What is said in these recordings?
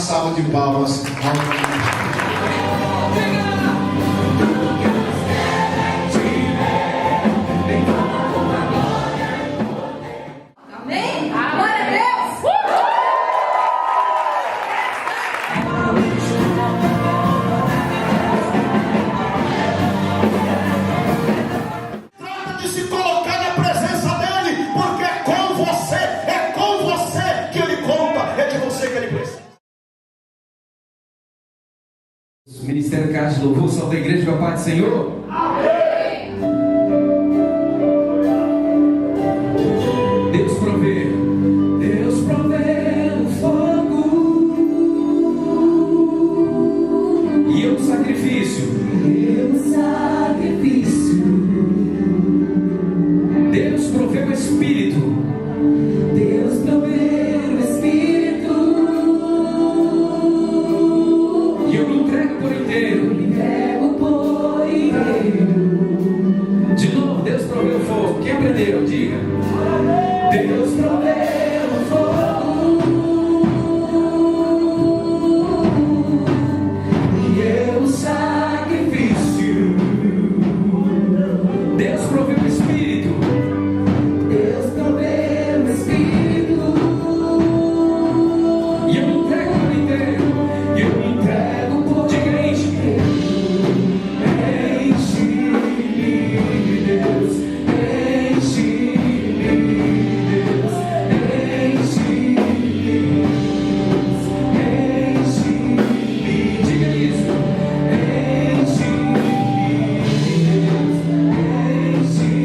salva de palmas. Amém? Glória a Deus! Trata de se colocar na presença dele, porque é com você que ele conta, é de você que ele precisa. O Ministério Casa de Louvor, salve a igreja, meu Pai do Senhor. Amém. Deus provê o fogo e eu o sacrifício. Deus provê o Espírito. E eu me entrego por inteiro. De novo, Deus provê o fogo. Quem aprendeu? Diga. Deus provê o fogo e eu o sacrifício. Deus provê o Espírito. E eu me entrego por inteiro. E eu me entrego por... Diga, enche-me. Enche-me, Deus. Enche-me, Deus. Enche-me, Deus. Enche-me. Diga isso. Enche-me, Deus. Enche-me.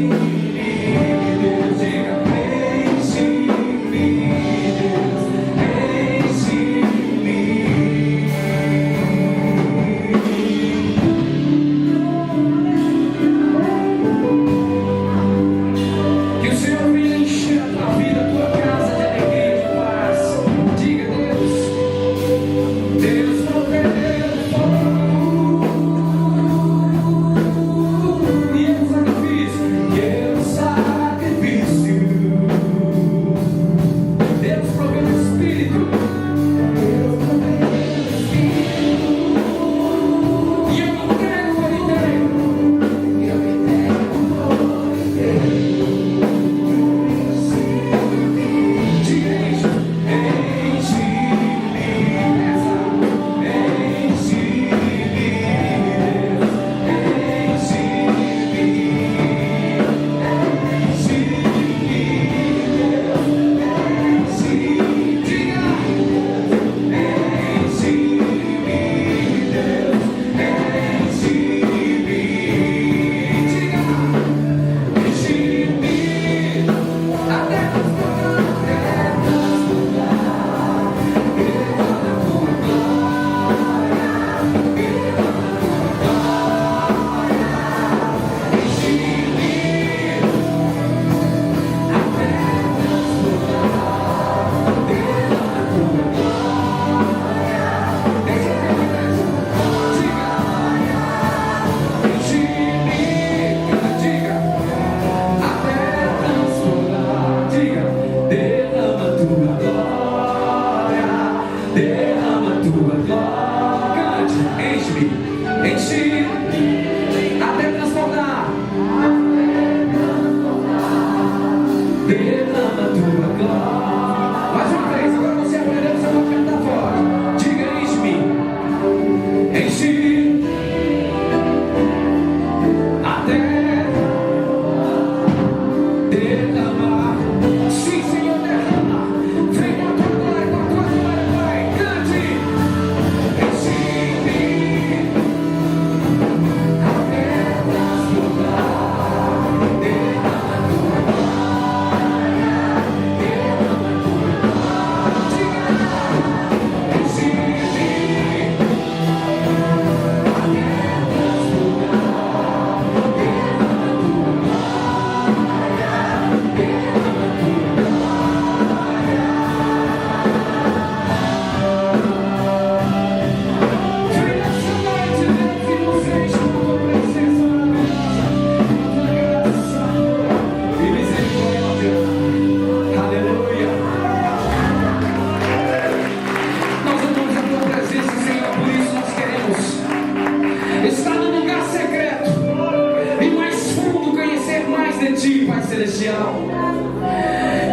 celestial.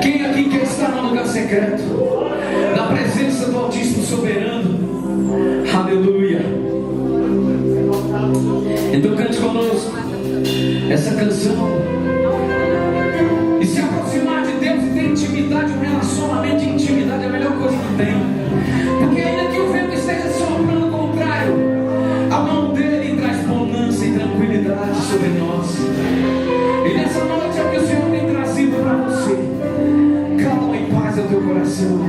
Quem aqui quer estar no lugar secreto, na presença do Altíssimo Soberano? Aleluia. Então cante conosco essa canção e se aproximar de Deus e ter intimidade. Um relacionamento de intimidade é a melhor coisa que tem, porque ainda que o vento esteja soprando contrário, a mão dele traz bonança e tranquilidade sobre nós. E nessa noite é o que o Senhor tem trazido para você: calma e paz ao teu coração.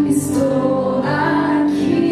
Estou aqui.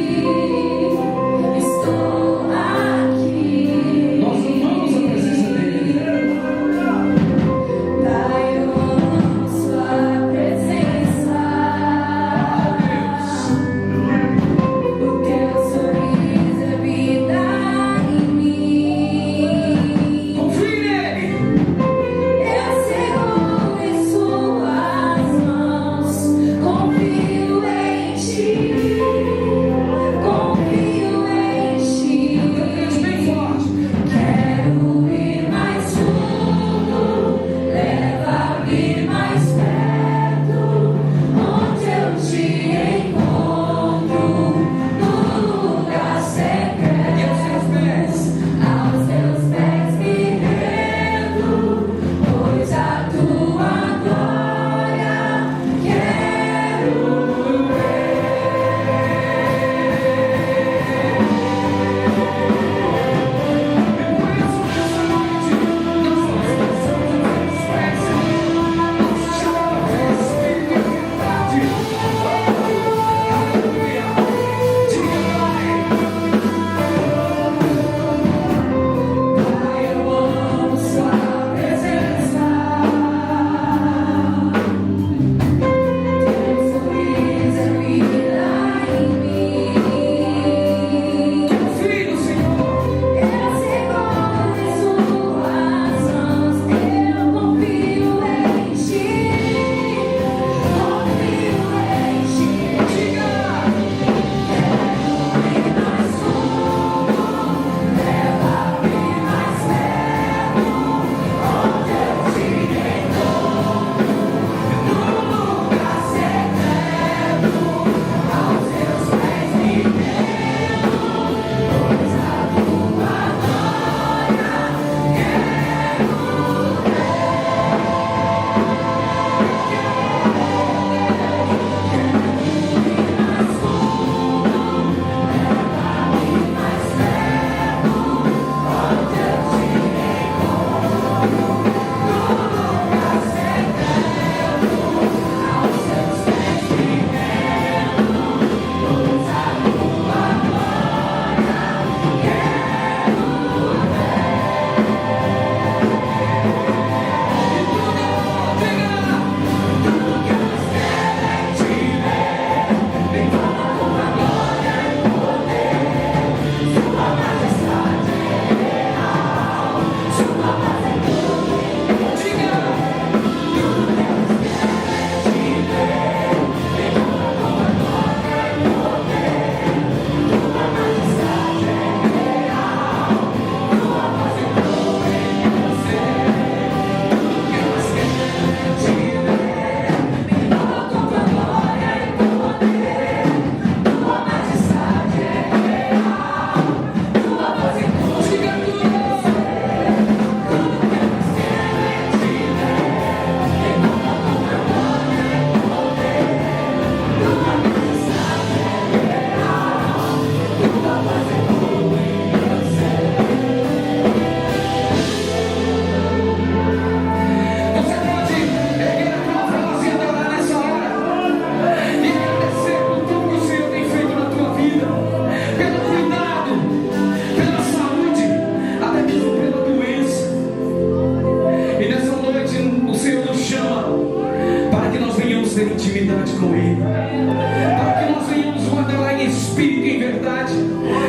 ter intimidade com Ele, para que nós venhamos o adorar em espírito e em verdade,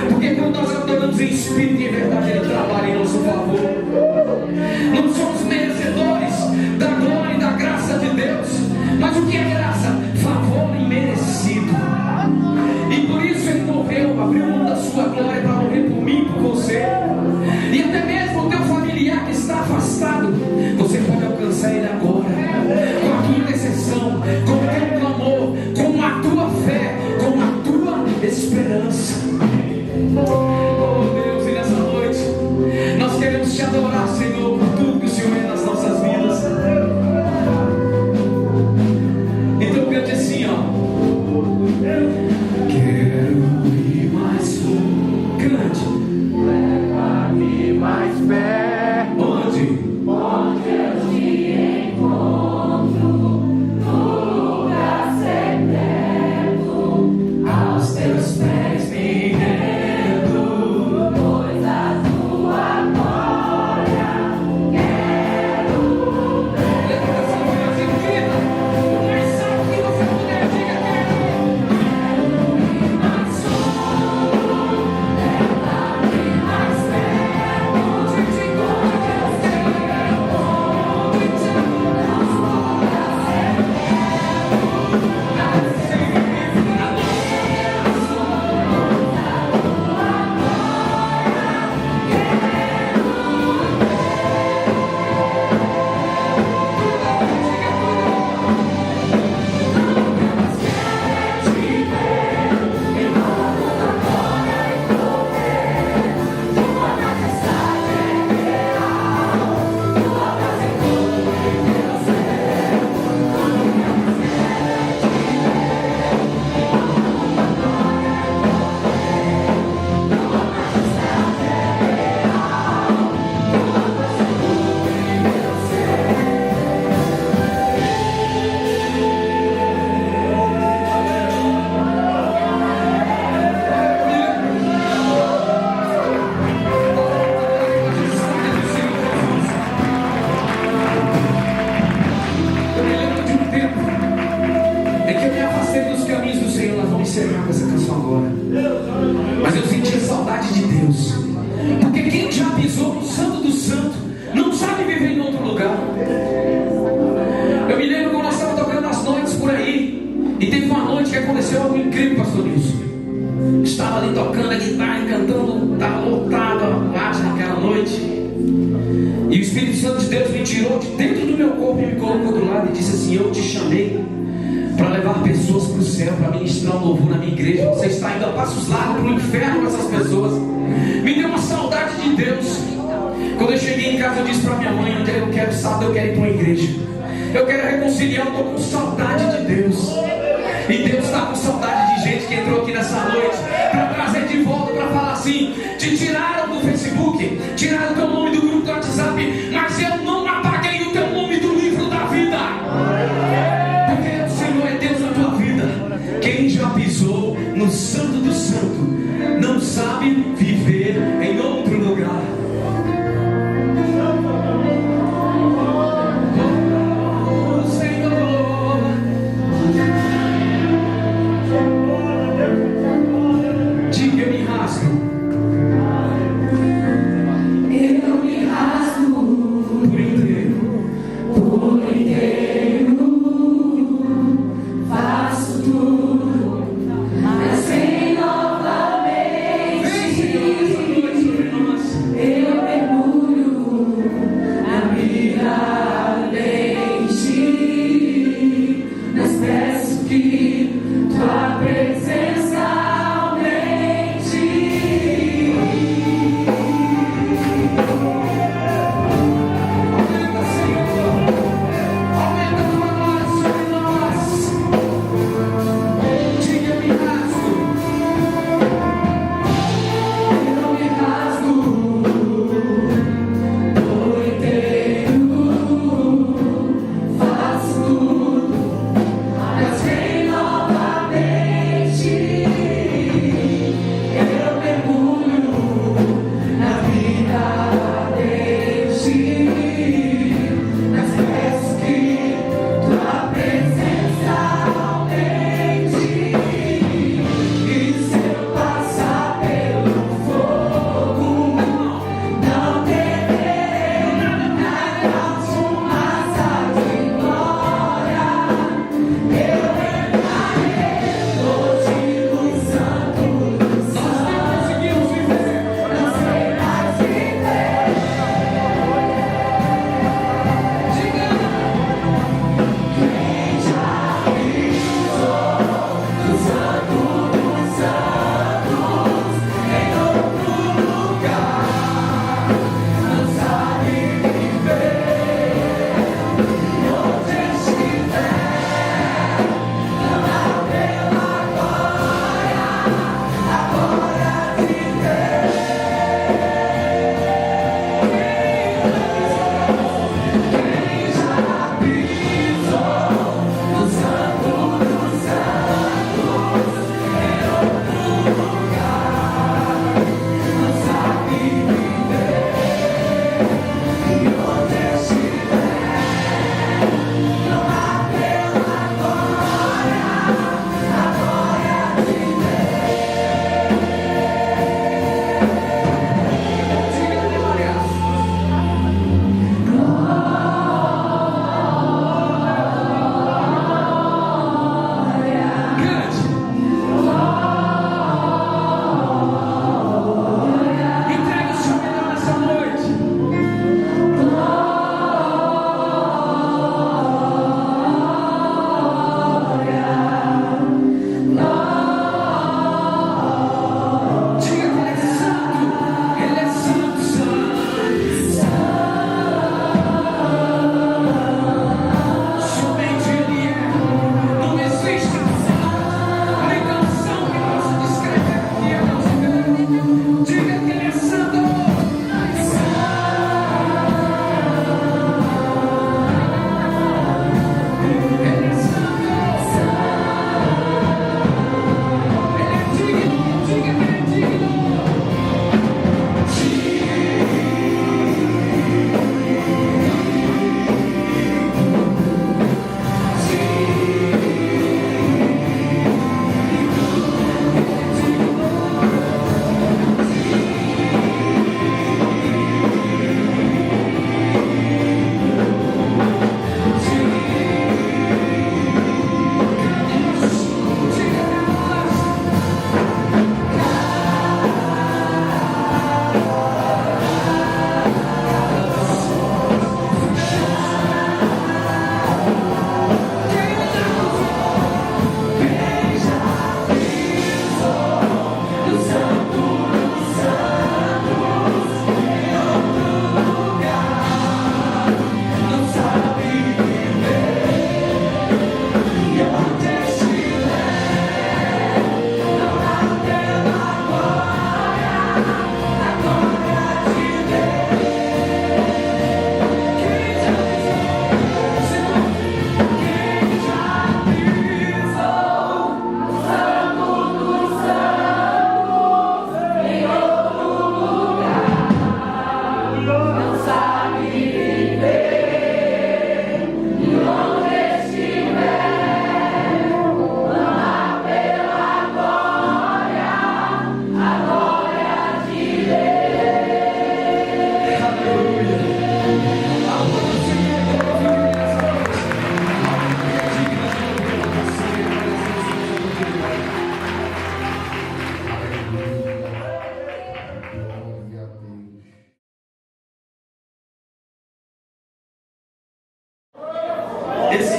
porque quando nós adoramos em espírito e em verdade, Ele trabalha em nosso favor. Não somos merecedores da glória e da graça de Deus, mas o que é graça? Favor imerecido. E por isso Ele morreu, abriu mão da sua glória para morrer por mim, por você. E até mesmo o teu familiar que está afastado, você pode alcançar ele agora, com a tua intercessão, com o teu clamor, com a tua fé, com a tua esperança. Oh Deus, e nessa noite nós queremos te adorar, Senhor, por tudo que o Senhor é nas nossas vidas. Então cante assim, ó: quero ir mais fundo. Cante. Leva-me mais perto. Onde? Onde eu te encontro, no lugar secreto, Aos teus pés me rendo. pois a tua glória quero ver. Levanta essa voz e grita o mais alto que você puder. Diga: quero Mais fundo, leva-me mais perto, onde eu te encontro, onde te Eu me lembro de um tempo em que eu me afastei dos caminhos do Senhor. Nós vamos encerrar com essa canção agora. Mas eu sentia saudade de Deus, porque quem já pisou no Santo do Santo não sabe viver em outro lugar. Eu me lembro quando nós estávamos tocando as noites por aí, e teve uma noite que aconteceu algo incrível, pastor Nilson. Estava ali tocando a guitarra e cantando, estava lotado a boate naquela noite. E o Espírito Santo de Deus me tirou de dentro do meu corpo e me colocou do lado e disse assim: eu te chamei para levar pessoas para o céu, para ministrar um louvor na minha igreja. Você está indo a passos largos para o inferno com essas pessoas. Me deu uma saudade de Deus. Quando eu cheguei em casa, eu disse para minha mãe: eu quero sábado, eu quero ir para uma igreja, eu quero reconciliar, eu estou com saudade de Deus. E Deus está com saudade de gente que entrou aqui nessa noite para trazer de volta, para falar assim: te tiraram do Facebook, tiraram o teu nome do grupo do WhatsApp, mas eu não apaguei o teu nome do livro da vida, porque o Senhor é Deus na tua vida. Quem já pisou no Santo do Santo não sabe viver em outro lugar. Oh, Senhor, diga: eu me rasgo. Eu me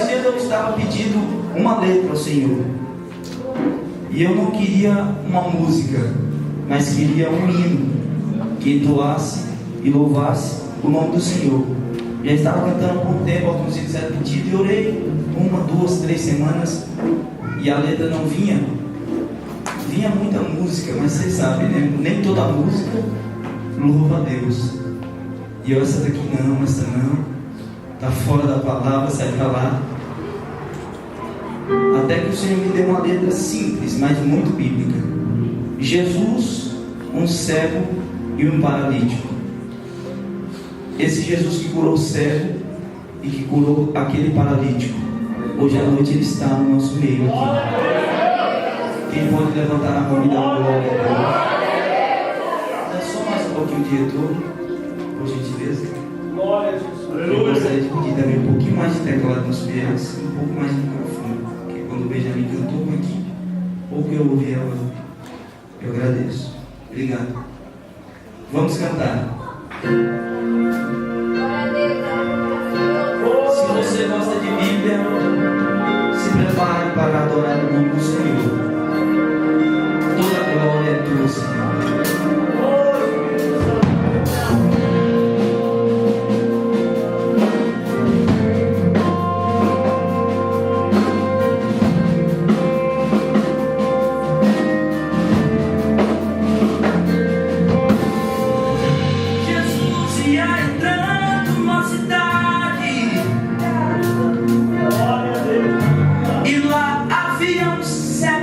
Esses dias eu estava pedindo uma letra ao Senhor. E eu não queria uma música, mas queria um hino que entoasse e louvasse o nome do Senhor. Já estava cantando por um tempo, alguns dias eram pedidos, e orei 1, 2, 3 semanas e a letra não vinha. Vinha muita música, mas vocês sabem, né? Nem toda música louva a Deus. E eu, essa daqui não, essa não, tá fora da palavra, sai pra lá. Até que o Senhor me deu uma letra simples, mas muito bíblica. Jesus, um cego e um paralítico. Esse Jesus que curou o cego e que curou aquele paralítico, hoje à noite ele está no nosso meio aqui. Quem pode levantar a mão e dar uma glória a Deus? É só mais um pouquinho de retorno, por gentileza. Glória a Jesus. Eu gostaria de pedir também um pouquinho mais de teclado nos pianos, um pouco mais de microfone, porque quando o Benjamin cantou com aqui, pouco eu ouvi ela, eu agradeço. Obrigado. Vamos cantar. Se você gosta de Bíblia, se prepare para adorar o nome do Senhor. Toda a glória é tua, Senhor. E lá havia um cego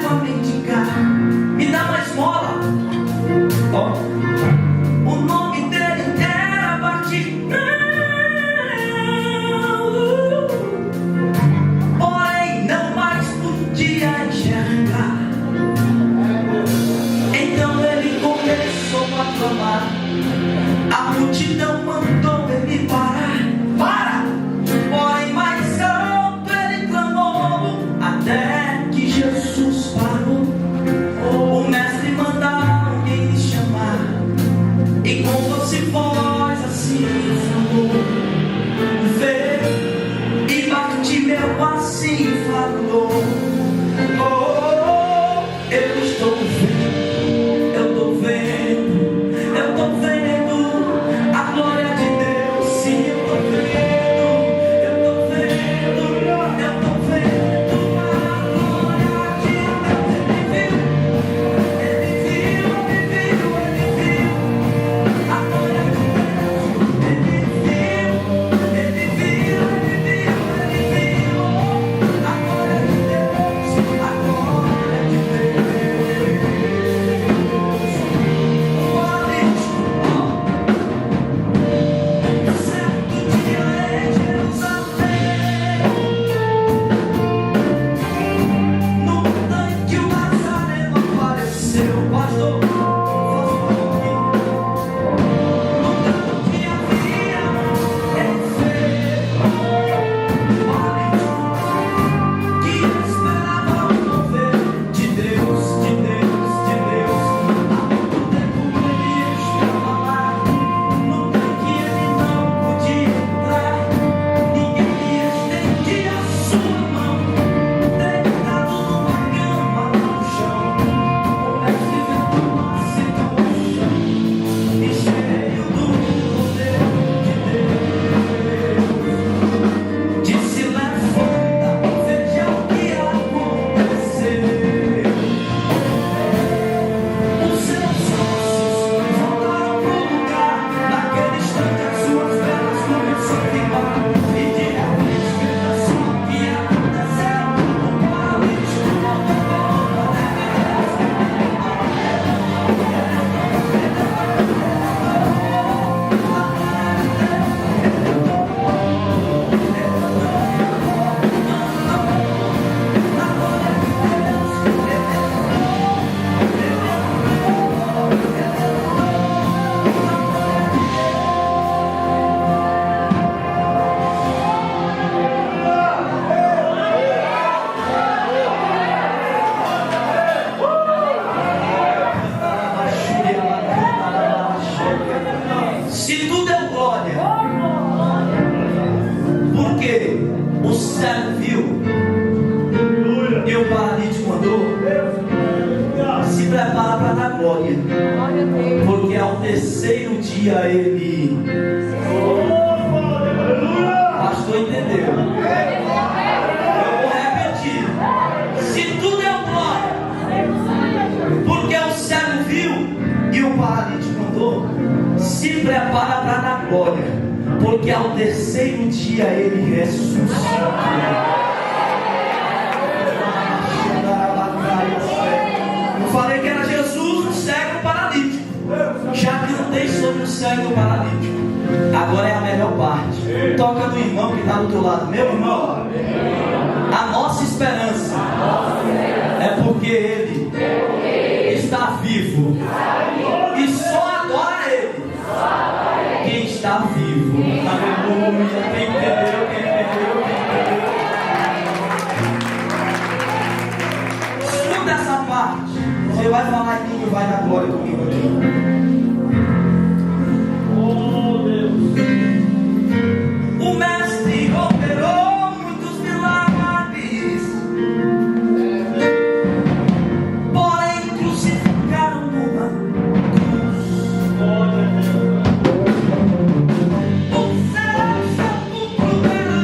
dia ele... Pastor, entendeu? Eu vou repetir. Se tu deu glória, porque o cego viu e o paralítico andou, se prepara para dar glória, porque ao terceiro dia ele ressuscitou. Eu falei que era Jesus, o cego e o paralítico. Já que não tem sobre o cego e o paralítico, agora é a melhor parte. Toca no irmão que está do teu lado. Meu irmão, a nossa esperança é porque ele está vivo. E só agora ele quem está vivo. Aleluia. Quem entendeu, quem entendeu, quem entendeu. Escuta essa parte. Você vai falar em língua e vai dar glória comigo aqui. O mestre operou muitos milagres, porém crucificaram numa cruz. O céu sepulcro era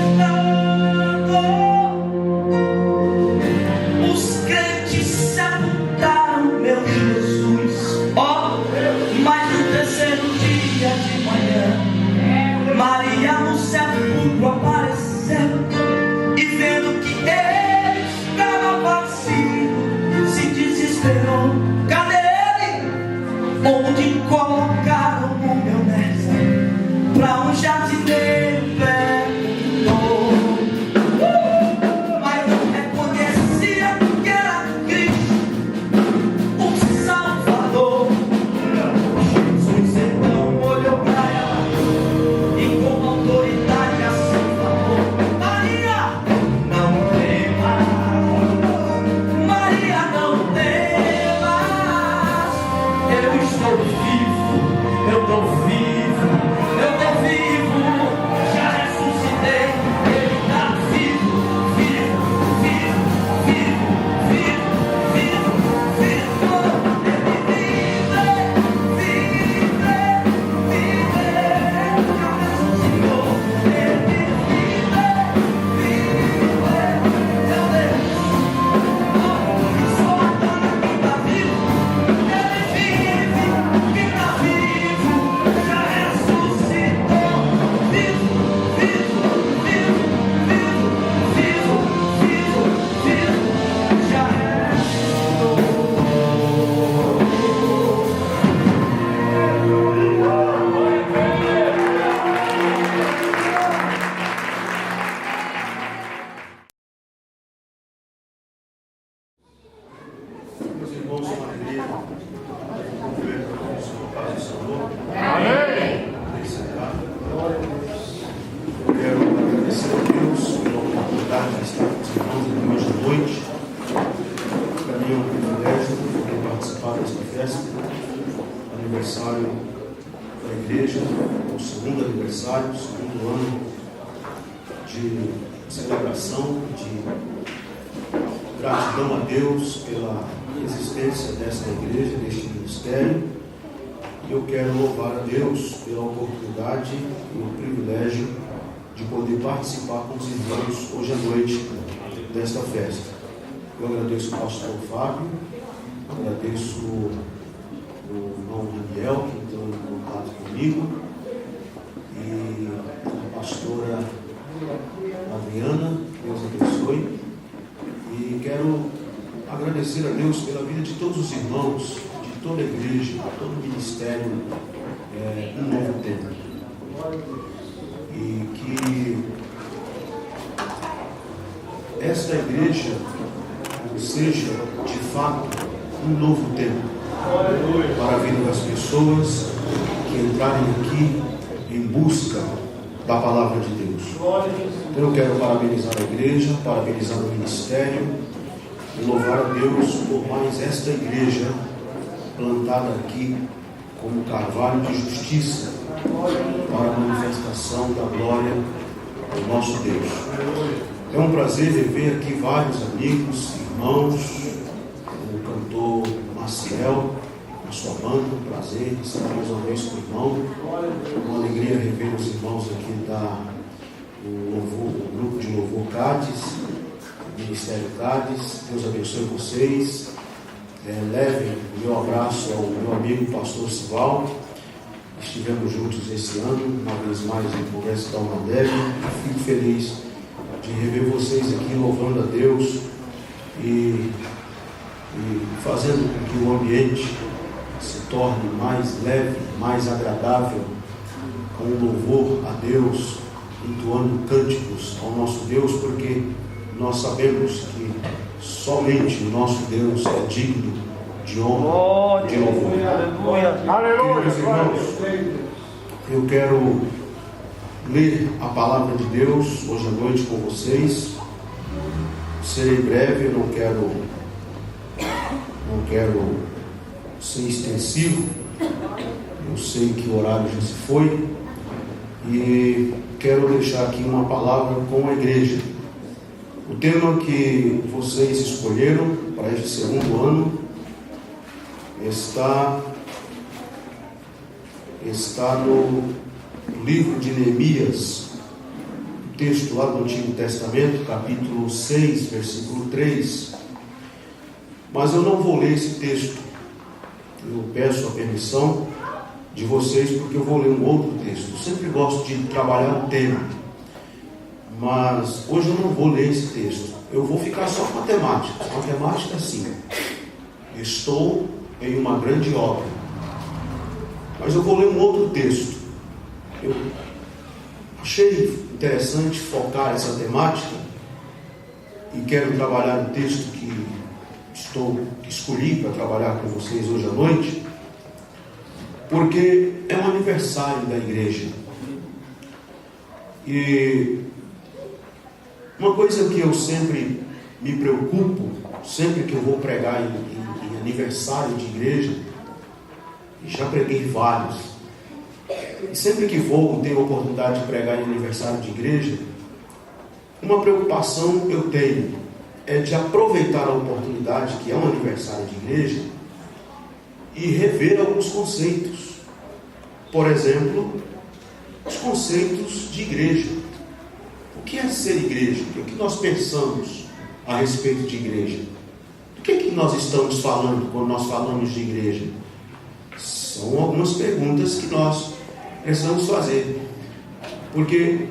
emprestado, os crentes sepultaram meu Jesus. Ó, mas no terceiro dia de manhã, Maria no sepulcro apareceu, e vendo que ele estava vazio, se desesperou. Cadê ele? Onde colocaram o meu mestre? Pra um jardineiro perguntou. Mas não reconhecia que era Cristo, o Salvador. Jesus então olhou para ela e com autoridade assim falou: Maria, não temas, Maria, não temas, eu estou vivo, eu estou vivo, eu estou vivo, já ressuscitei, ele está vivo, vivo, vivo, vivo, vivo, vivo, vivo, ele vive, já ressuscitou, ele vive, meu Deus, e só agora quem está vivo, ele vive, quem está vivo, já ressuscitou, vivo, vivo, vivo, vivo, vivo, vivo, vivo, já ressuscitou. Meus irmãos, uma alegria ver a paz do Senhor. Amém. Eu quero agradecer a Deus pela oportunidade de estar com os irmãos aqui hoje à noite. Para mim é um privilégio poder participar desta festa, aniversário da igreja, o segundo aniversário, o segundo ano de celebração, de gratidão a Deus pela existência desta igreja, deste ministério. Eu quero louvar a Deus pela oportunidade e o privilégio de poder participar com os irmãos hoje à noite desta festa. Eu agradeço ao pastor Fábio, agradeço o irmão Daniel, que entrou em contato comigo, e a pastora Adriana, Deus abençoe. E quero agradecer a Deus pela vida de todos os irmãos, de toda a igreja, de todo o ministério, um novo tempo. E que esta igreja seja, de fato, um novo tempo para a vida das pessoas que entrarem aqui em busca da palavra de Deus. Então eu quero parabenizar a igreja, parabenizar o ministério e louvar a Deus por mais esta igreja plantada aqui como carvalho de justiça para a manifestação da glória do nosso Deus. É um prazer rever aqui vários amigos, irmãos, o cantor Maciel, a sua banda, um prazer estar mais uma vez com o irmão. Uma alegria rever os irmãos aqui do grupo de louvor Cádiz, do Ministério Cádiz. Deus abençoe vocês. Levem o meu abraço ao meu amigo pastor Sival. Estivemos juntos esse ano, uma vez mais em Conversa da Almadev. Fico feliz de rever vocês aqui louvando a Deus e fazendo com que o ambiente se torne mais leve, mais agradável, com louvor a Deus, entoando cânticos ao nosso Deus, porque nós sabemos que somente o nosso Deus é digno de honra, de louvor. Queridos irmãos, eu quero ler a palavra de Deus hoje à noite com vocês. Serei breve, eu não quero ser extensivo. Eu sei que o horário já se foi e quero deixar aqui uma palavra com a igreja. O tema que vocês escolheram para este segundo ano está no livro de Neemias, texto lá do Antigo Testamento, capítulo 6, versículo 3. Mas eu não vou ler esse texto. Eu peço a permissão de vocês, porque eu vou ler um outro texto. Eu sempre gosto de trabalhar o tema, mas hoje eu não vou ler esse texto. Eu vou ficar só com a temática. A temática é assim: estou em uma grande obra. Mas eu vou ler um outro texto. Eu achei interessante focar essa temática e quero trabalhar o texto que escolhi para trabalhar com vocês hoje à noite, porque é um aniversário da igreja. E uma coisa que eu sempre me preocupo, sempre que eu vou pregar em aniversário de igreja, e já preguei vários, e sempre que vou, tenho a oportunidade de pregar em aniversário de igreja, uma preocupação eu tenho é de aproveitar a oportunidade, que é um aniversário de igreja, e rever alguns conceitos. Por exemplo, os conceitos de igreja. O que é ser igreja? O que nós pensamos a respeito de igreja? Do que nós estamos falando quando nós falamos de igreja? São algumas perguntas que nós precisamos fazer. Porque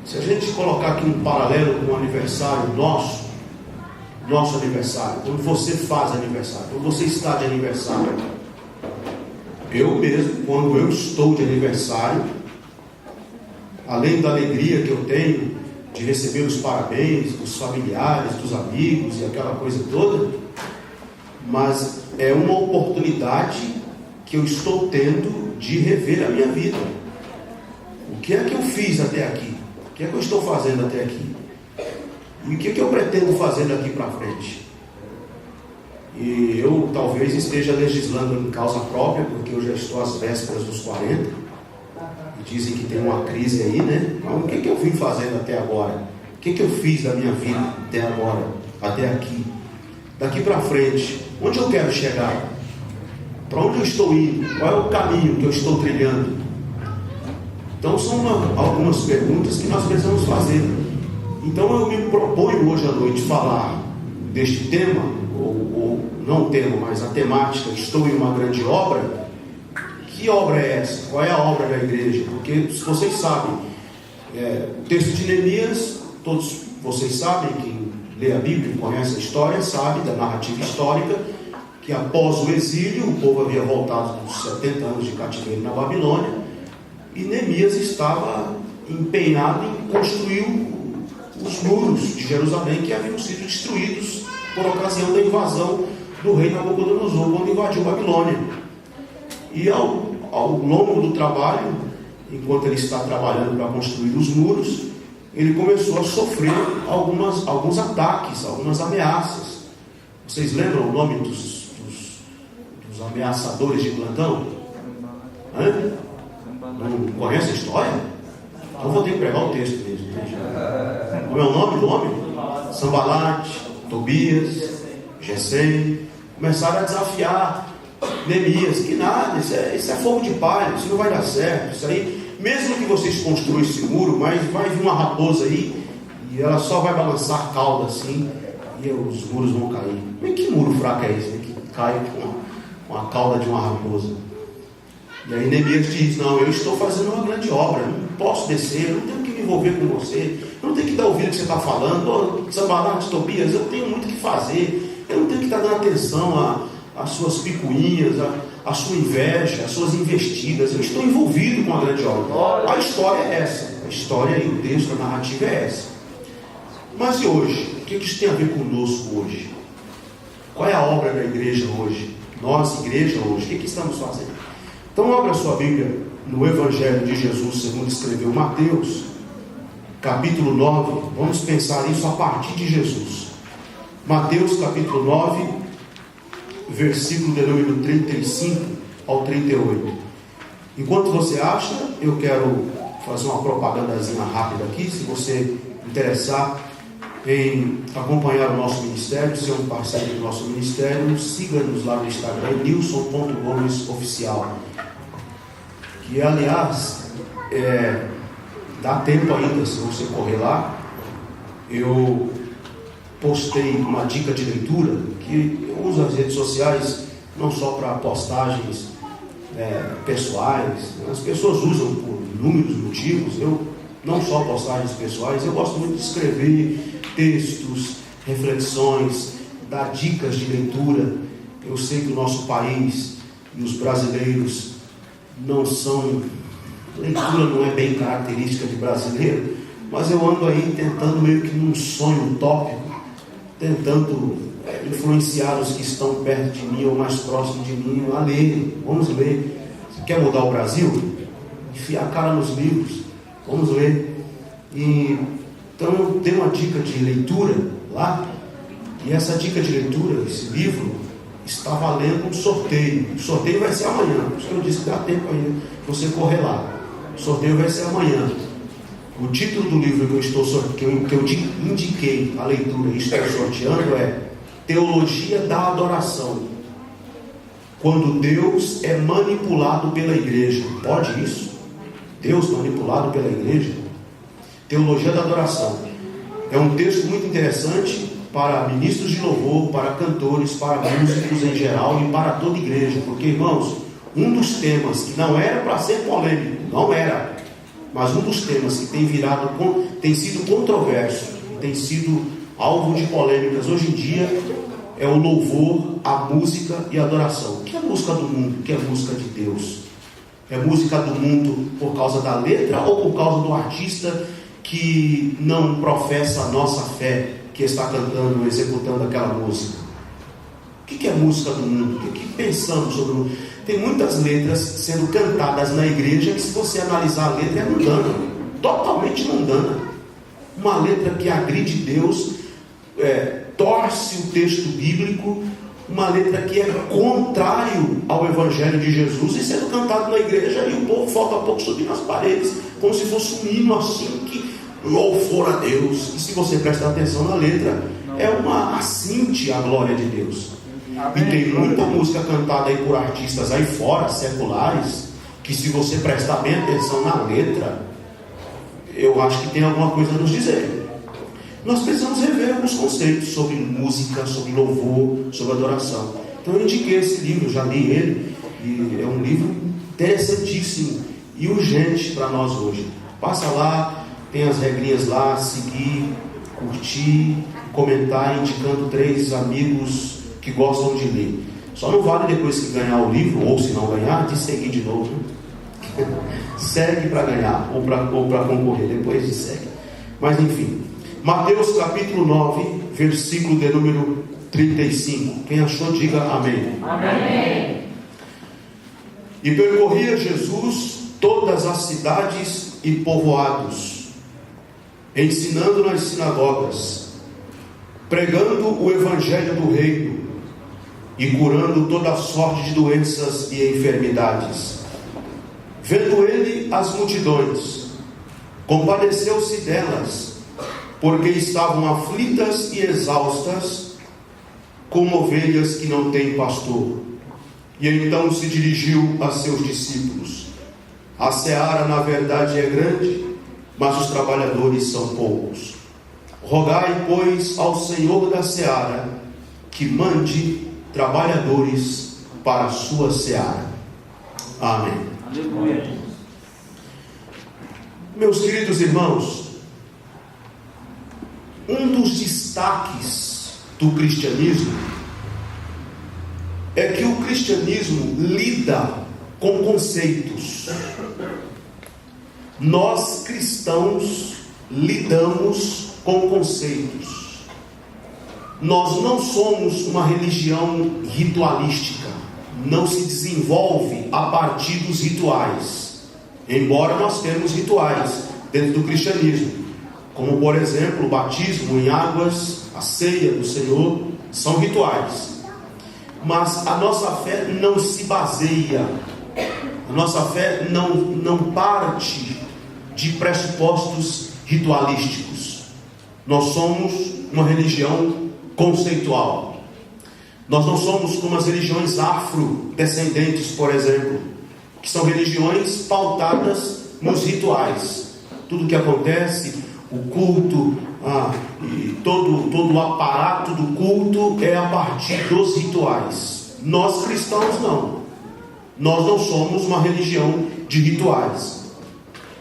se a gente colocar aqui um paralelo com o aniversário nosso aniversário, quando você faz aniversário, quando você está de aniversário, eu mesmo, quando eu estou de aniversário, além da alegria que eu tenho de receber os parabéns dos familiares, dos amigos e aquela coisa toda, mas é uma oportunidade que eu estou tendo de rever a minha vida. O que é que eu fiz até aqui? O que é que eu estou fazendo até aqui? E o que eu pretendo fazer daqui para frente? E eu talvez esteja legislando em causa própria, porque eu já estou às vésperas dos 40. E dizem que tem uma crise aí, né? Mas o que eu vim fazendo até agora? O que eu fiz da minha vida até agora? Até aqui? Daqui para frente, onde eu quero chegar? Para onde eu estou indo? Qual é o caminho que eu estou trilhando? Então são algumas perguntas que nós precisamos fazer. Então eu me proponho hoje à noite falar deste tema, ou não o tema, mas a temática, estou em uma grande obra. Que obra é essa? Qual é a obra da igreja? Porque se vocês sabem, o texto de Neemias, todos vocês sabem, quem lê a Bíblia e conhece a história, sabe da narrativa histórica, que após o exílio, o povo havia voltado dos 70 anos de cativeiro na Babilônia, e Neemias estava empenhado em construir os muros de Jerusalém que haviam sido destruídos por ocasião da invasão do rei Nabucodonosor, quando invadiu Babilônia. E ao longo do trabalho, enquanto ele está trabalhando para construir os muros, ele começou a sofrer alguns ataques, algumas ameaças. Vocês lembram o nome dos ameaçadores de plantão? Não conhece a história? Então vou ter que pregar o texto mesmo. Como é o nome do homem? Sanbalate, Tobias, Gesem. Começaram a desafiar Neemias, que nada, isso é fogo de palha, isso não vai dar certo. Isso aí, mesmo que vocês construam esse muro, mas vai vir uma raposa aí e ela só vai balançar a cauda assim e os muros vão cair. Mas que muro fraco é esse, né, que cai com a cauda de uma raposa? E aí Neemias diz: não, eu estou fazendo uma grande obra, eu não posso descer, eu não tenho que me envolver com você, eu não tenho que dar ouvido o que você está falando, Sanballat, Tobias, eu tenho muito o que fazer, eu não tenho que estar dando atenção às suas picuinhas, à sua inveja, às suas investidas, eu estou envolvido com a grande obra. A história é essa, a história e o texto, a narrativa é essa. Mas e hoje? O que isso tem a ver conosco hoje? Qual é a obra da igreja hoje? Nós, igreja hoje, o que estamos fazendo? Então abra a sua Bíblia no Evangelho de Jesus segundo escreveu Mateus, capítulo 9. Vamos pensar isso a partir de Jesus. Mateus capítulo 9, versículo de número 35 ao 38. Enquanto você acha, eu quero fazer uma propagandazinha rápida aqui. Se você interessar em acompanhar o nosso ministério, ser um parceiro do nosso ministério, siga-nos lá no Instagram, nilson.gomesoficial. Que aliás, dá tempo ainda, se você correr lá. Eu postei uma dica de leitura, que eu uso as redes sociais não só para postagens pessoais. As pessoas usam por inúmeros motivos. Eu não só postagens pessoais, eu gosto muito de escrever textos, reflexões, dar dicas de leitura. Eu sei que o nosso país e os brasileiros não são, leitura não é bem característica de brasileiro, mas eu ando aí tentando, meio que num sonho utópico, tentando influenciar os que estão perto de mim ou mais próximos de mim a ler. Vamos ler. Você quer mudar o Brasil? Enfia a cara nos livros, vamos ler. Então eu dei uma dica de leitura lá, e essa dica de leitura, esse livro, está valendo um sorteio. O sorteio vai ser amanhã, por isso que eu disse que dá tempo ainda você correr lá. O sorteio vai ser amanhã. O título do livro que eu indiquei a leitura e estou sorteando é Teologia da Adoração. Quando Deus é manipulado pela igreja. Pode isso? Deus manipulado pela igreja? Teologia da Adoração. É um texto muito interessante para ministros de louvor, para cantores, para músicos em geral e para toda igreja. Porque, irmãos, um dos temas que não era para ser polêmico, não era, mas um dos temas que tem sido controverso, tem sido alvo de polêmicas hoje em dia, é o louvor, a música e a adoração. O que é música do mundo? O que é música de Deus? É música do mundo por causa da letra ou por causa do artista que não professa a nossa fé, que está cantando, executando aquela música? O que é música do mundo? O que pensamos sobre o mundo? Tem muitas letras sendo cantadas na igreja que, se você analisar a letra, é mundana, totalmente mundana. Uma letra que agride Deus, torce o texto bíblico, uma letra que é contrário ao Evangelho de Jesus, e sendo cantado na igreja, e o povo falta pouco subir nas paredes, como se fosse um hino assim, que louvor a Deus. E se você prestar atenção na letra, é uma assinte à glória de Deus. E tem muita música cantada aí por artistas aí fora, seculares, que, se você prestar bem atenção na letra, eu acho que tem alguma coisa a nos dizer. Nós precisamos rever alguns conceitos sobre música, sobre louvor, sobre adoração. Então eu indiquei esse livro, eu já li ele, e é um livro interessantíssimo e urgente para nós hoje. Passa lá, tem as regrinhas lá, seguir, curtir, comentar, indicando 3 amigos que gostam de ler. Só não vale, depois que ganhar o livro, ou se não ganhar, de seguir de novo. Segue para ganhar, ou para concorrer, depois de segue. Mas enfim, Mateus capítulo 9, versículo de número 35. Quem achou, diga amém. Amém. E percorria Jesus todas as cidades e povoados, ensinando nas sinagogas, pregando o evangelho do reino e curando toda sorte de doenças e enfermidades. Vendo ele as multidões, compadeceu-se delas, porque estavam aflitas e exaustas, como ovelhas que não têm pastor. E então se dirigiu a seus discípulos: a seara na verdade é grande, mas os trabalhadores são poucos. Rogai, pois, ao Senhor da seara que mande trabalhadores para a sua seara. Amém. Aleluia. Meus queridos irmãos, um dos destaques do cristianismo é que o cristianismo lida com conceitos. Nós cristãos lidamos com conceitos. Nós não somos uma religião ritualística, não se desenvolve a partir dos rituais, embora nós temos rituais dentro do cristianismo, como por exemplo o batismo em águas, a ceia do Senhor, são rituais. Mas a nossa fé não se baseia, a nossa fé não parte de pressupostos ritualísticos. Nós somos uma religião conceitual. Nós não somos como as religiões afrodescendentes, por exemplo, que são religiões pautadas nos rituais. Tudo que acontece, o culto, e todo o aparato do culto é a partir dos rituais. Nós cristãos não. Nós não somos uma religião de rituais.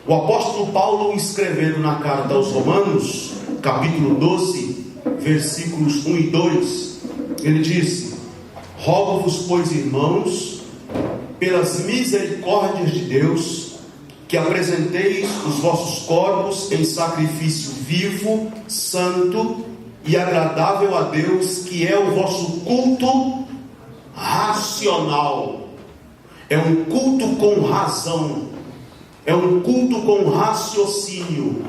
O apóstolo Paulo, escrevendo na carta aos Romanos, capítulo 12, versículos 1 e 2, ele diz: rogo-vos, pois, irmãos, pelas misericórdias de Deus, que apresenteis os vossos corpos em sacrifício vivo, santo e agradável a Deus, que é o vosso culto racional. É um culto com razão, é um culto com raciocínio.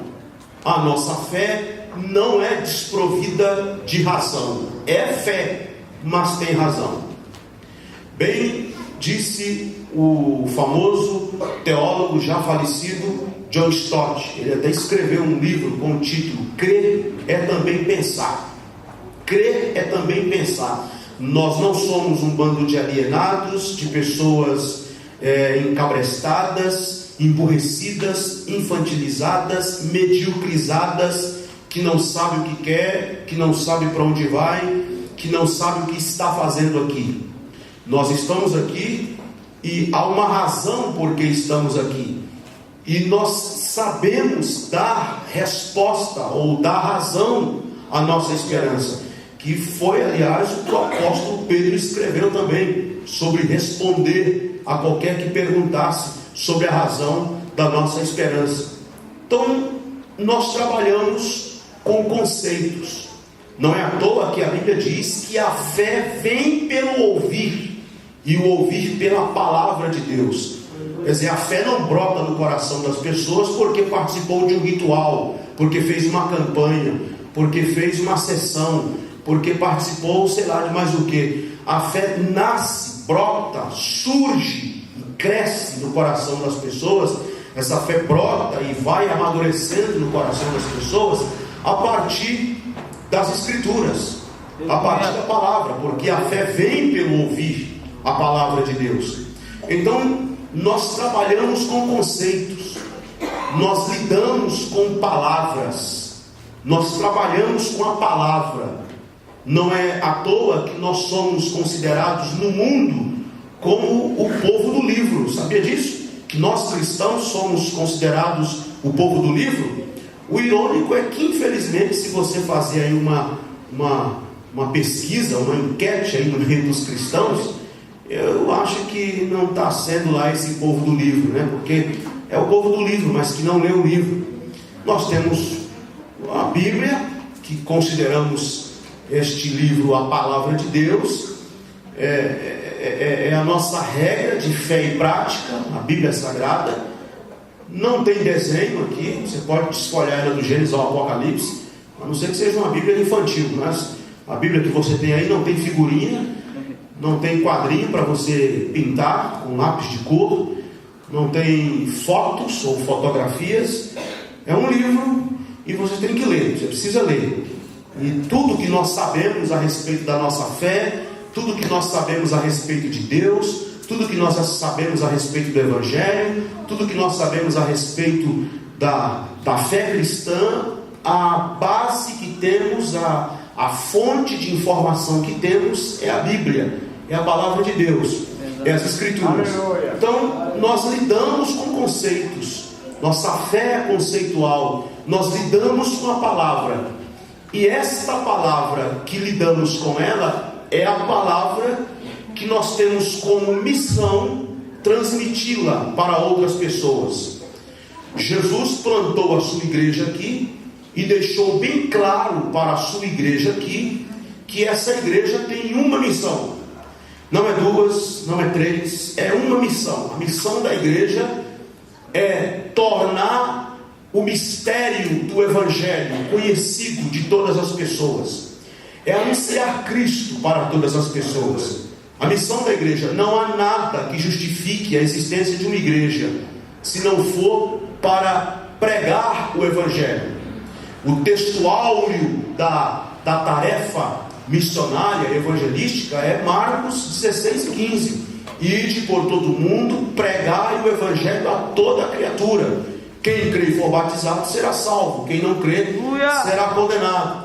A nossa fé não é desprovida de razão, é fé, mas tem razão. Bem disse o famoso teólogo já falecido John Stott. Ele até escreveu um livro com o título Crer é também pensar. Crer é também pensar. Nós não somos um bando de alienados, de pessoas encabrestadas, emburrecidas, infantilizadas, mediocrizadas, que não sabe o que quer, que não sabe para onde vai, que não sabe o que está fazendo aqui. Nós estamos aqui e há uma razão por que estamos aqui. E nós sabemos dar resposta ou dar razão à nossa esperança, que foi, aliás, o que o apóstolo Pedro escreveu também, sobre responder a qualquer que perguntasse sobre a razão da nossa esperança. Então, nós trabalhamos com conceitos. Não é à toa que a Bíblia diz que a fé vem pelo ouvir, e o ouvir pela palavra de Deus. Quer dizer, a fé não brota no coração das pessoas porque participou de um ritual, porque fez uma campanha, porque fez uma sessão, porque participou, sei lá, de mais o que. A fé nasce, brota, surge e cresce no coração das pessoas. Essa fé brota e vai amadurecendo no coração das pessoas a partir das Escrituras, a partir da palavra, porque a fé vem pelo ouvir a palavra de Deus. Então, nós trabalhamos com conceitos, nós lidamos com palavras, nós trabalhamos com a palavra. Não é à toa que nós somos considerados no mundo como o povo do livro. Sabia disso? Que nós cristãos somos considerados o povo do livro? O irônico é que, infelizmente, se você fazer aí uma pesquisa, uma enquete aí no meio dos cristãos, eu acho que não está sendo lá esse povo do livro, né? Porque é o povo do livro, mas que não lê o livro. Nós temos a Bíblia, que consideramos este livro a palavra de Deus, é a nossa regra de fé e prática, a Bíblia Sagrada. Não tem desenho aqui, você pode desfolhar ela do Gênesis ao Apocalipse, a não ser que seja uma Bíblia infantil, mas a Bíblia que você tem aí não tem figurinha, não tem quadrinho para você pintar com lápis de cor, não tem fotos ou fotografias. É um livro e você tem que ler, você precisa ler. E tudo que nós sabemos a respeito da nossa fé tudo que nós sabemos a respeito de Deus, tudo que nós sabemos a respeito do Evangelho, tudo que nós sabemos a respeito da fé cristã, a base que temos, a fonte de informação que temos é a Bíblia, é a palavra de Deus, é as Escrituras. Então nós lidamos com conceitos, nossa fé é conceitual, nós lidamos com a palavra, e esta palavra que lidamos com ela é a palavra que nós temos como missão transmiti-la para outras pessoas. Jesus plantou a sua igreja aqui e deixou bem claro para a sua igreja aqui que essa igreja tem uma missão. Não é duas, não é três, é uma missão. A missão da igreja é tornar o mistério do Evangelho conhecido de todas as pessoas. É anunciar Cristo para todas as pessoas. A missão da igreja, não há nada que justifique a existência de uma igreja se não for para pregar o Evangelho. O texto áureo da tarefa missionária evangelística é Marcos 16:15. Ide por todo mundo, pregai o Evangelho a toda criatura. Quem crê e for batizado será salvo, quem não crê será condenado.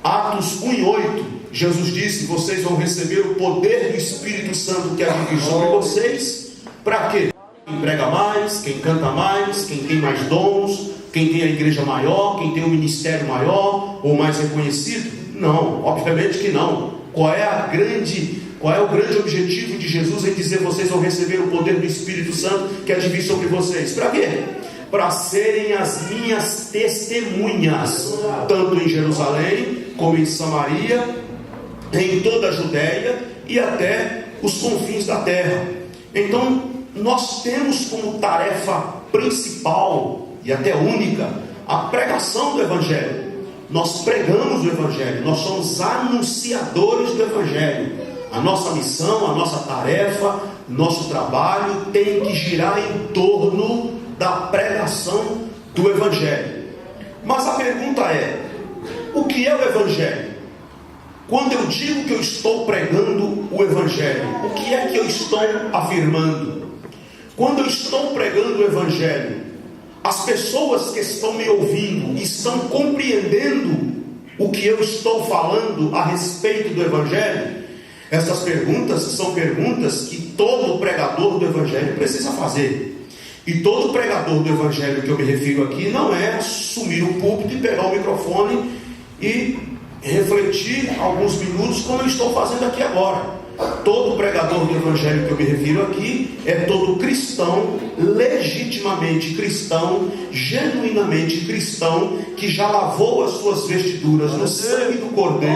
Atos 1:8, Jesus disse: vocês vão receber o poder do Espírito Santo que há de vir sobre vocês. Para quê? Quem prega mais, quem canta mais, quem tem mais dons, quem tem a igreja maior, quem tem um ministério maior ou mais reconhecido? Não, obviamente que não. Qual é o grande objetivo de Jesus em dizer: vocês vão receber o poder do Espírito Santo que há de vir sobre vocês? Para quê? Para serem as minhas testemunhas, tanto em Jerusalém como em Samaria, em toda a Judéia e até os confins da terra. Então nós temos como tarefa principal e até única a pregação do Evangelho. Nós pregamos o Evangelho, nós somos anunciadores do Evangelho. A nossa missão, a nossa tarefa, nosso trabalho tem que girar em torno da pregação do Evangelho. Mas a pergunta é: o que é o Evangelho? Quando eu digo que eu estou pregando o Evangelho, o que é que eu estou afirmando? Quando eu estou pregando o Evangelho, as pessoas que estão me ouvindo estão compreendendo o que eu estou falando a respeito do Evangelho? Essas perguntas são perguntas que todo pregador do Evangelho precisa fazer. E todo pregador do Evangelho que eu me refiro aqui não é assumir o púlpito e pegar o microfone e refletir alguns minutos como eu estou fazendo aqui agora. Todo pregador do Evangelho que eu me refiro aqui é todo cristão, legitimamente cristão, genuinamente cristão, que já lavou as suas vestiduras no sangue do Cordeiro,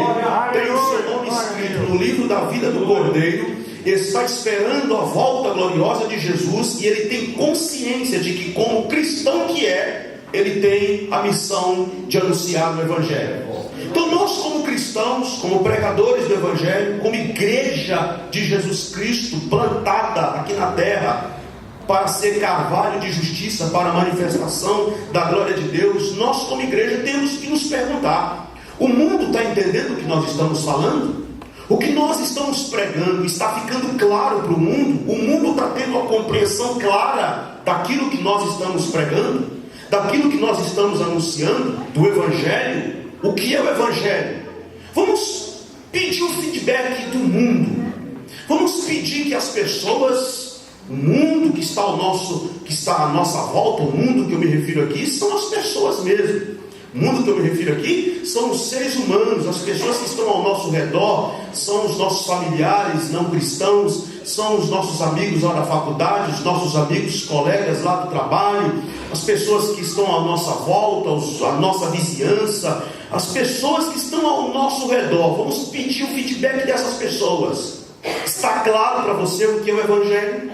tem o seu nome escrito no livro da vida do Cordeiro, está esperando a volta gloriosa de Jesus, e ele tem consciência de que, como cristão que é, ele tem a missão de anunciar o Evangelho. Então nós, como cristãos, como pregadores do Evangelho, como igreja de Jesus Cristo plantada aqui na terra para ser carvalho de justiça, para a manifestação da glória de Deus, nós como igreja temos que nos perguntar: o mundo está entendendo o que nós estamos falando? O que nós estamos pregando está ficando claro para o mundo? O mundo está tendo a compreensão clara daquilo que nós estamos pregando, daquilo que nós estamos anunciando, do Evangelho? O que é o Evangelho? Vamos pedir o feedback do mundo. Vamos pedir que as pessoas, o mundo que está à nossa volta, o mundo que eu me refiro aqui, são as pessoas mesmo. O mundo que eu me refiro aqui são os seres humanos, as pessoas que estão ao nosso redor, são os nossos familiares não cristãos, são os nossos amigos lá da faculdade, os nossos amigos, colegas lá do trabalho, as pessoas que estão à nossa volta, a nossa vizinhança, as pessoas que estão ao nosso redor. Vamos pedir o feedback dessas pessoas. Está claro para você o que é o Evangelho?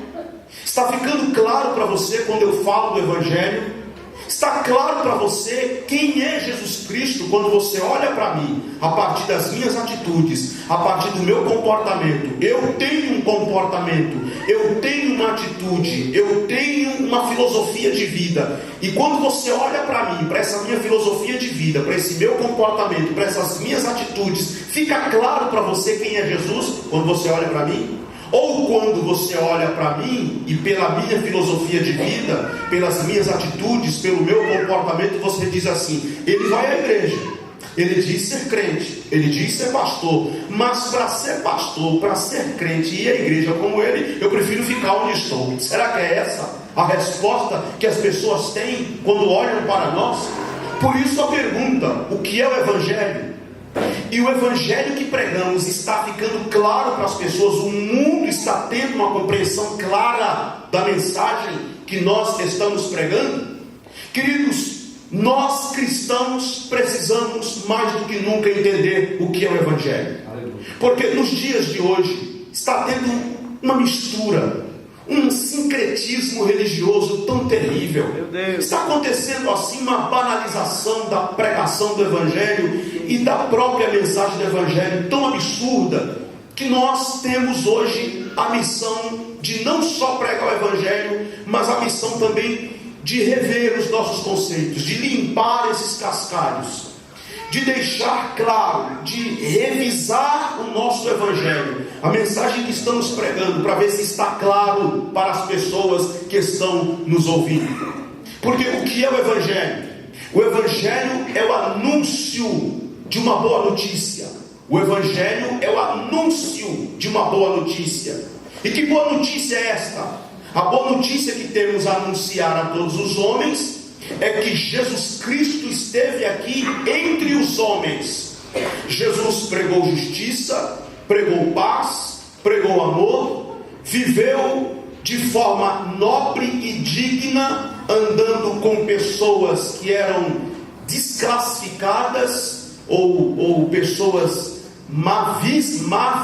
Está ficando claro para você quando eu falo do Evangelho? Está claro para você quem é Jesus Cristo quando você olha para mim, a partir das minhas atitudes, a partir do meu comportamento. Eu tenho um comportamento, eu tenho uma atitude, eu tenho uma filosofia de vida. E quando você olha para mim, para essa minha filosofia de vida, para esse meu comportamento, para essas minhas atitudes, fica claro para você quem é Jesus quando você olha para mim? Ou quando você olha para mim e pela minha filosofia de vida, pelas minhas atitudes, pelo meu comportamento, você diz assim: ele vai à igreja, ele diz ser crente, ele diz ser pastor, mas para ser pastor, para ser crente e ir à igreja como ele, eu prefiro ficar onde estou. Será que é essa a resposta que as pessoas têm quando olham para nós? Por isso a pergunta: o que é o Evangelho? E o Evangelho que pregamos está ficando claro para as pessoas? O mundo está tendo uma compreensão clara da mensagem que nós estamos pregando? Queridos, nós cristãos precisamos mais do que nunca entender o que é o Evangelho. Porque nos dias de hoje está tendo uma mistura, um sincretismo religioso tão terrível. Está acontecendo assim uma banalização da pregação do Evangelho e da própria mensagem do Evangelho tão absurda, que nós temos hoje a missão de não só pregar o Evangelho, mas a missão também de rever os nossos conceitos, de limpar esses cascalhos, de deixar claro, de revisar o nosso Evangelho, a mensagem que estamos pregando, para ver se está claro para as pessoas que estão nos ouvindo. Porque o que é o Evangelho? O Evangelho é o anúncio de uma boa notícia. O Evangelho é o anúncio de uma boa notícia. E que boa notícia é esta? A boa notícia que temos a anunciar a todos os homens é que Jesus Cristo esteve aqui entre os homens. Jesus pregou justiça, pregou paz, pregou amor, viveu de forma nobre e digna, andando com pessoas que eram desclassificadas ou pessoas má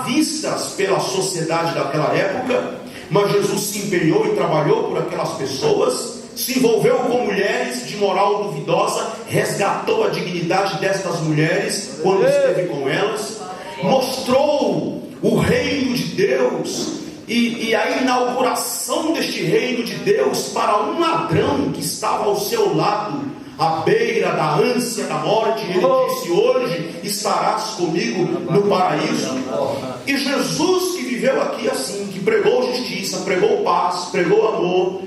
vistas pela sociedade daquela época. Mas Jesus se empenhou e trabalhou por aquelas pessoas, se envolveu com mulheres de moral duvidosa, resgatou a dignidade destas mulheres quando esteve com elas, mostrou o reino de Deus e a inauguração deste reino de Deus para um ladrão que estava ao seu lado, à beira da ânsia da morte. Ele disse: hoje estarás comigo no paraíso. E Jesus, que viveu aqui assim, que pregou justiça, pregou paz, pregou amor,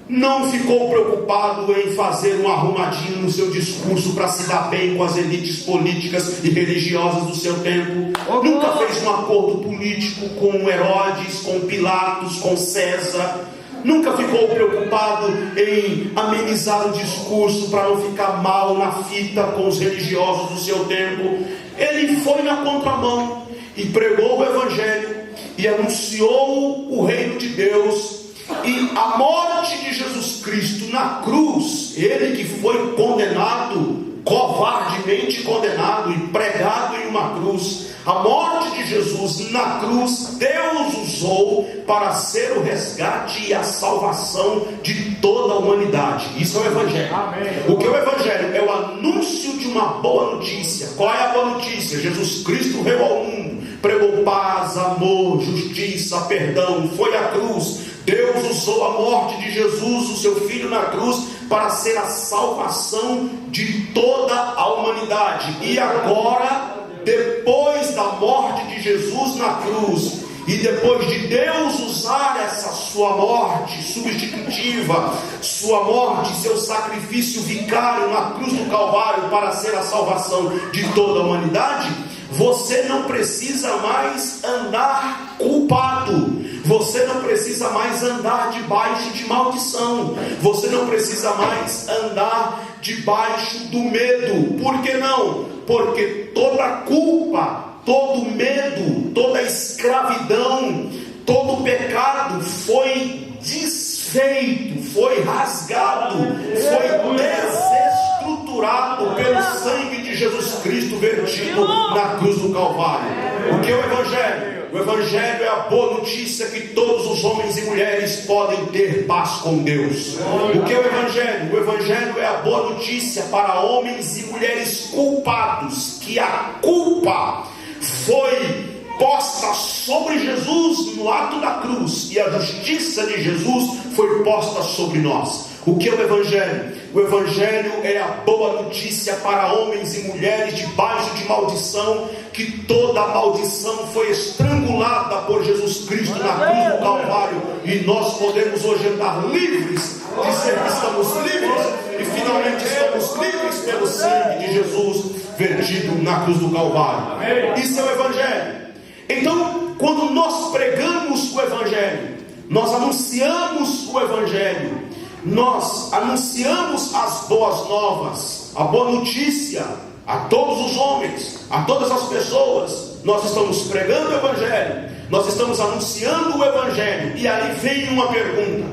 não ficou preocupado em fazer um arrumadinho no seu discurso para se dar bem com as elites políticas e religiosas do seu tempo. Nunca fez um acordo político com Herodes, com Pilatos, com César. Nunca ficou preocupado em amenizar o discurso para não ficar mal na fita com os religiosos do seu tempo. Ele foi na contramão e pregou o Evangelho e anunciou o reino de Deus. E a morte de Jesus Cristo na cruz, ele que foi condenado, covardemente condenado e pregado em uma cruz, a morte de Jesus na cruz, Deus usou para ser o resgate e a salvação de toda a humanidade. Isso é o Evangelho. Amém. O que é o Evangelho? É o anúncio de uma boa notícia. Qual é a boa notícia? Jesus Cristo veio ao mundo, pregou paz, amor, justiça, perdão, foi à cruz. Deus usou a morte de Jesus, o seu Filho, na cruz, para ser a salvação de toda a humanidade. E agora, depois da morte de Jesus na cruz, e depois de Deus usar essa sua morte substitutiva, sua morte, seu sacrifício vicário na cruz do Calvário para ser a salvação de toda a humanidade, você não precisa mais andar culpado. Você não precisa mais andar debaixo de maldição. Você não precisa mais andar debaixo do medo. Por que não? Porque toda culpa, todo medo, toda escravidão, todo pecado foi desfeito, foi rasgado, foi desestruturado pelo sangue de Jesus Cristo vertido na cruz do Calvário. O que é o Evangelho? O Evangelho é a boa notícia que todos os homens e mulheres podem ter paz com Deus. O que é o Evangelho? O Evangelho é a boa notícia para homens e mulheres culpados, que a culpa foi posta sobre Jesus no ato da cruz, e a justiça de Jesus foi posta sobre nós. O que é o Evangelho? O Evangelho é a boa notícia para homens e mulheres debaixo de maldição, que toda maldição foi estrangulada por Jesus Cristo na cruz do Calvário, e nós podemos hoje andar livres, dizer que estamos livres, e finalmente estamos livres pelo sangue de Jesus vertido na cruz do Calvário. Isso é o Evangelho. Então, quando nós pregamos o Evangelho, nós anunciamos o Evangelho, nós anunciamos as boas novas, a boa notícia a todos os homens, a todas as pessoas. Nós estamos pregando o Evangelho, nós estamos anunciando o Evangelho. E aí vem uma pergunta.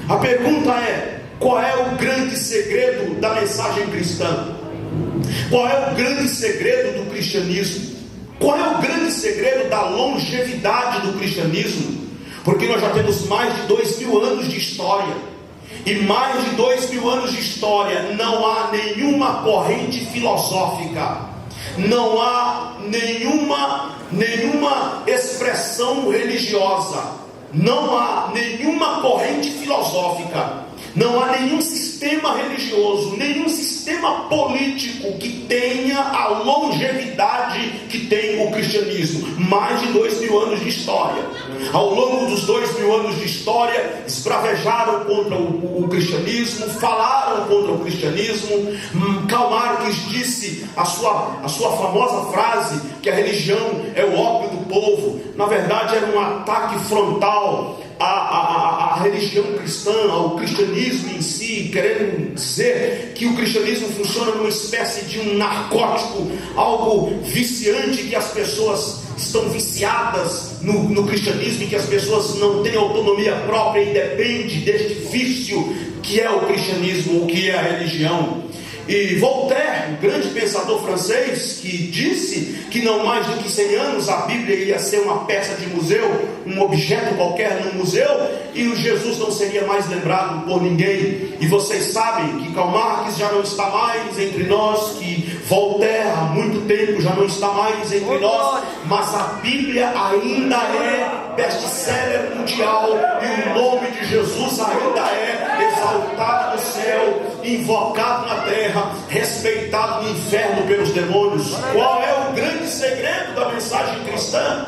A pergunta é: qual é o grande segredo da mensagem cristã? Qual é o grande segredo do cristianismo? Qual é o grande segredo da longevidade do cristianismo? Porque nós já temos mais de 2000 anos de história. E mais de 2000 anos de história, não há nenhuma corrente filosófica, não há nenhuma expressão religiosa, não há nenhuma corrente filosófica, não há nenhum sistema religioso, nenhum sistema político que tenha a longevidade que tem o cristianismo. Mais de 2000 anos de história. Ao longo dos 2000 anos de história, esbravejaram contra o cristianismo, falaram contra o cristianismo. Karl Marx disse a sua famosa frase que a religião é o ópio do povo. Na verdade, era um ataque frontal à religião cristã, ao cristianismo em si, querendo dizer que o cristianismo funciona numa espécie de um narcótico, algo viciante, que as pessoas estão viciadas no cristianismo, e que as pessoas não têm autonomia própria e dependem deste vício que é o cristianismo, o que é a religião. E Voltaire, o grande pensador francês, que disse que não mais do que 100 anos a Bíblia ia ser uma peça de museu, um objeto qualquer no museu, e o Jesus não seria mais lembrado por ninguém. E vocês sabem que Karl Marx já não está mais entre nós, que Voltaire há muito tempo já não está mais entre nós, mas a Bíblia ainda é best-seller mundial, e o nome de Jesus ainda é exaltado no céu, invocado na terra, respeitado no inferno pelos demônios. Qual é o grande segredo da mensagem cristã?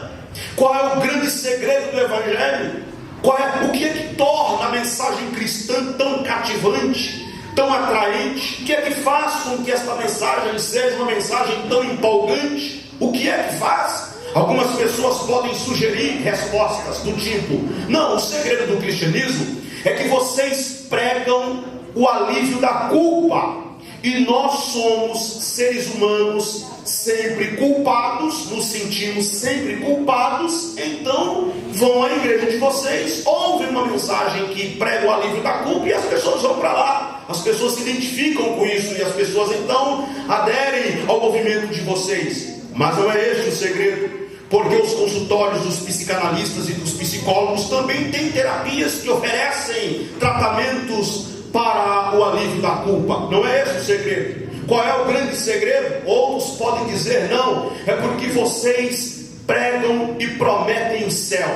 Qual é o grande segredo do Evangelho? O que é que torna a mensagem cristã tão cativante, tão atraente? O que é que faz com que esta mensagem seja uma mensagem tão empolgante? O que é que faz? Algumas pessoas podem sugerir respostas do tipo: não, o segredo do cristianismo é que vocês pregam o alívio da culpa, e nós somos seres humanos sempre culpados, nos sentimos sempre culpados, então vão à igreja de vocês, ouvem uma mensagem que prega o alívio da culpa, e as pessoas vão para lá, as pessoas se identificam com isso, e as pessoas então aderem ao movimento de vocês. Mas não é este o segredo, porque os consultórios dos psicanalistas e dos psicólogos também têm terapias que oferecem tratamentos para o alívio da culpa. Não é esse o segredo. Qual é o grande segredo? Outros podem dizer: não, é porque vocês pregam e prometem o céu.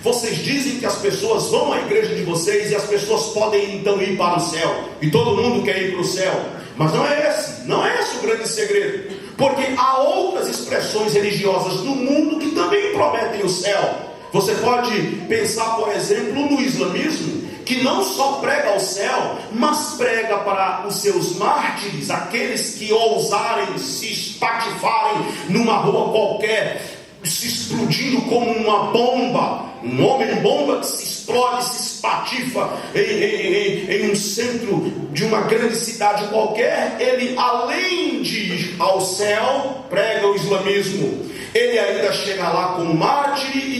Vocês dizem que as pessoas vão à igreja de vocês e as pessoas podem então ir para o céu, e todo mundo quer ir para o céu. Mas não é esse o grande segredo, porque há outras expressões religiosas no mundo que também prometem o céu. Você pode pensar, por exemplo, no islamismo, que não só prega ao céu, mas prega para os seus mártires, aqueles que ousarem se espatifarem numa rua qualquer, se explodindo como uma bomba, um homem-bomba que se explode, se espatifa em um centro de uma grande cidade qualquer. Ele, além de ir ao céu, prega o islamismo. Ele ainda chega lá como mártir,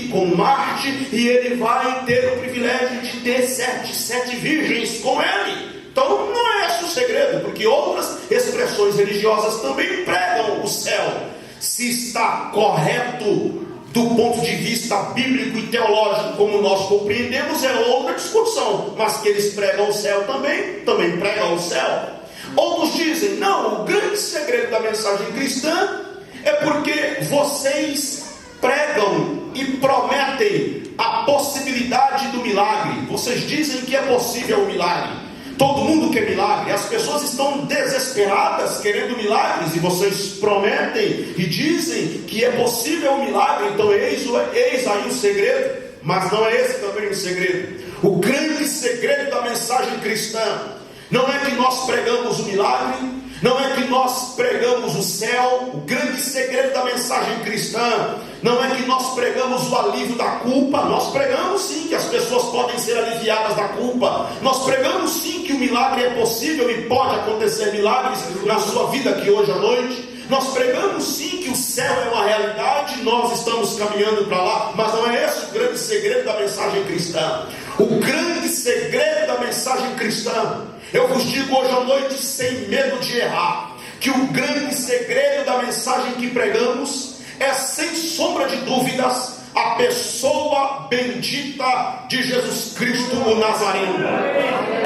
e ele vai ter o privilégio de ter sete virgens com ele. Então não é esse o segredo, porque outras expressões religiosas também pregam o céu. Se está correto do ponto de vista bíblico e teológico, como nós compreendemos, é outra discussão. Mas que eles pregam o céu também pregam o céu. Outros dizem, não, o grande segredo da mensagem cristã é porque vocês pregam e prometem a possibilidade do milagre. Vocês dizem que é possível o milagre. Todo mundo quer milagre. As pessoas estão desesperadas querendo milagres, e vocês prometem e dizem que é possível o milagre. Então eis aí o segredo. Mas não é esse também o segredo. O grande segredo da mensagem cristã não é que nós pregamos o milagre, não é que nós pregamos o céu. O grande segredo da mensagem cristã não é que nós pregamos o alívio da culpa. Nós pregamos sim que as pessoas podem ser aliviadas da culpa. Nós pregamos sim que o milagre é possível e pode acontecer milagres na sua vida aqui hoje à noite. Nós pregamos sim que o céu é uma realidade, nós estamos caminhando para lá. Mas não é esse o grande segredo da mensagem cristã. O grande segredo da mensagem cristã, eu vos digo hoje à noite sem medo de errar, que o grande segredo da mensagem que pregamos é, sem sombra de dúvidas, a pessoa bendita de Jesus Cristo o Nazareno.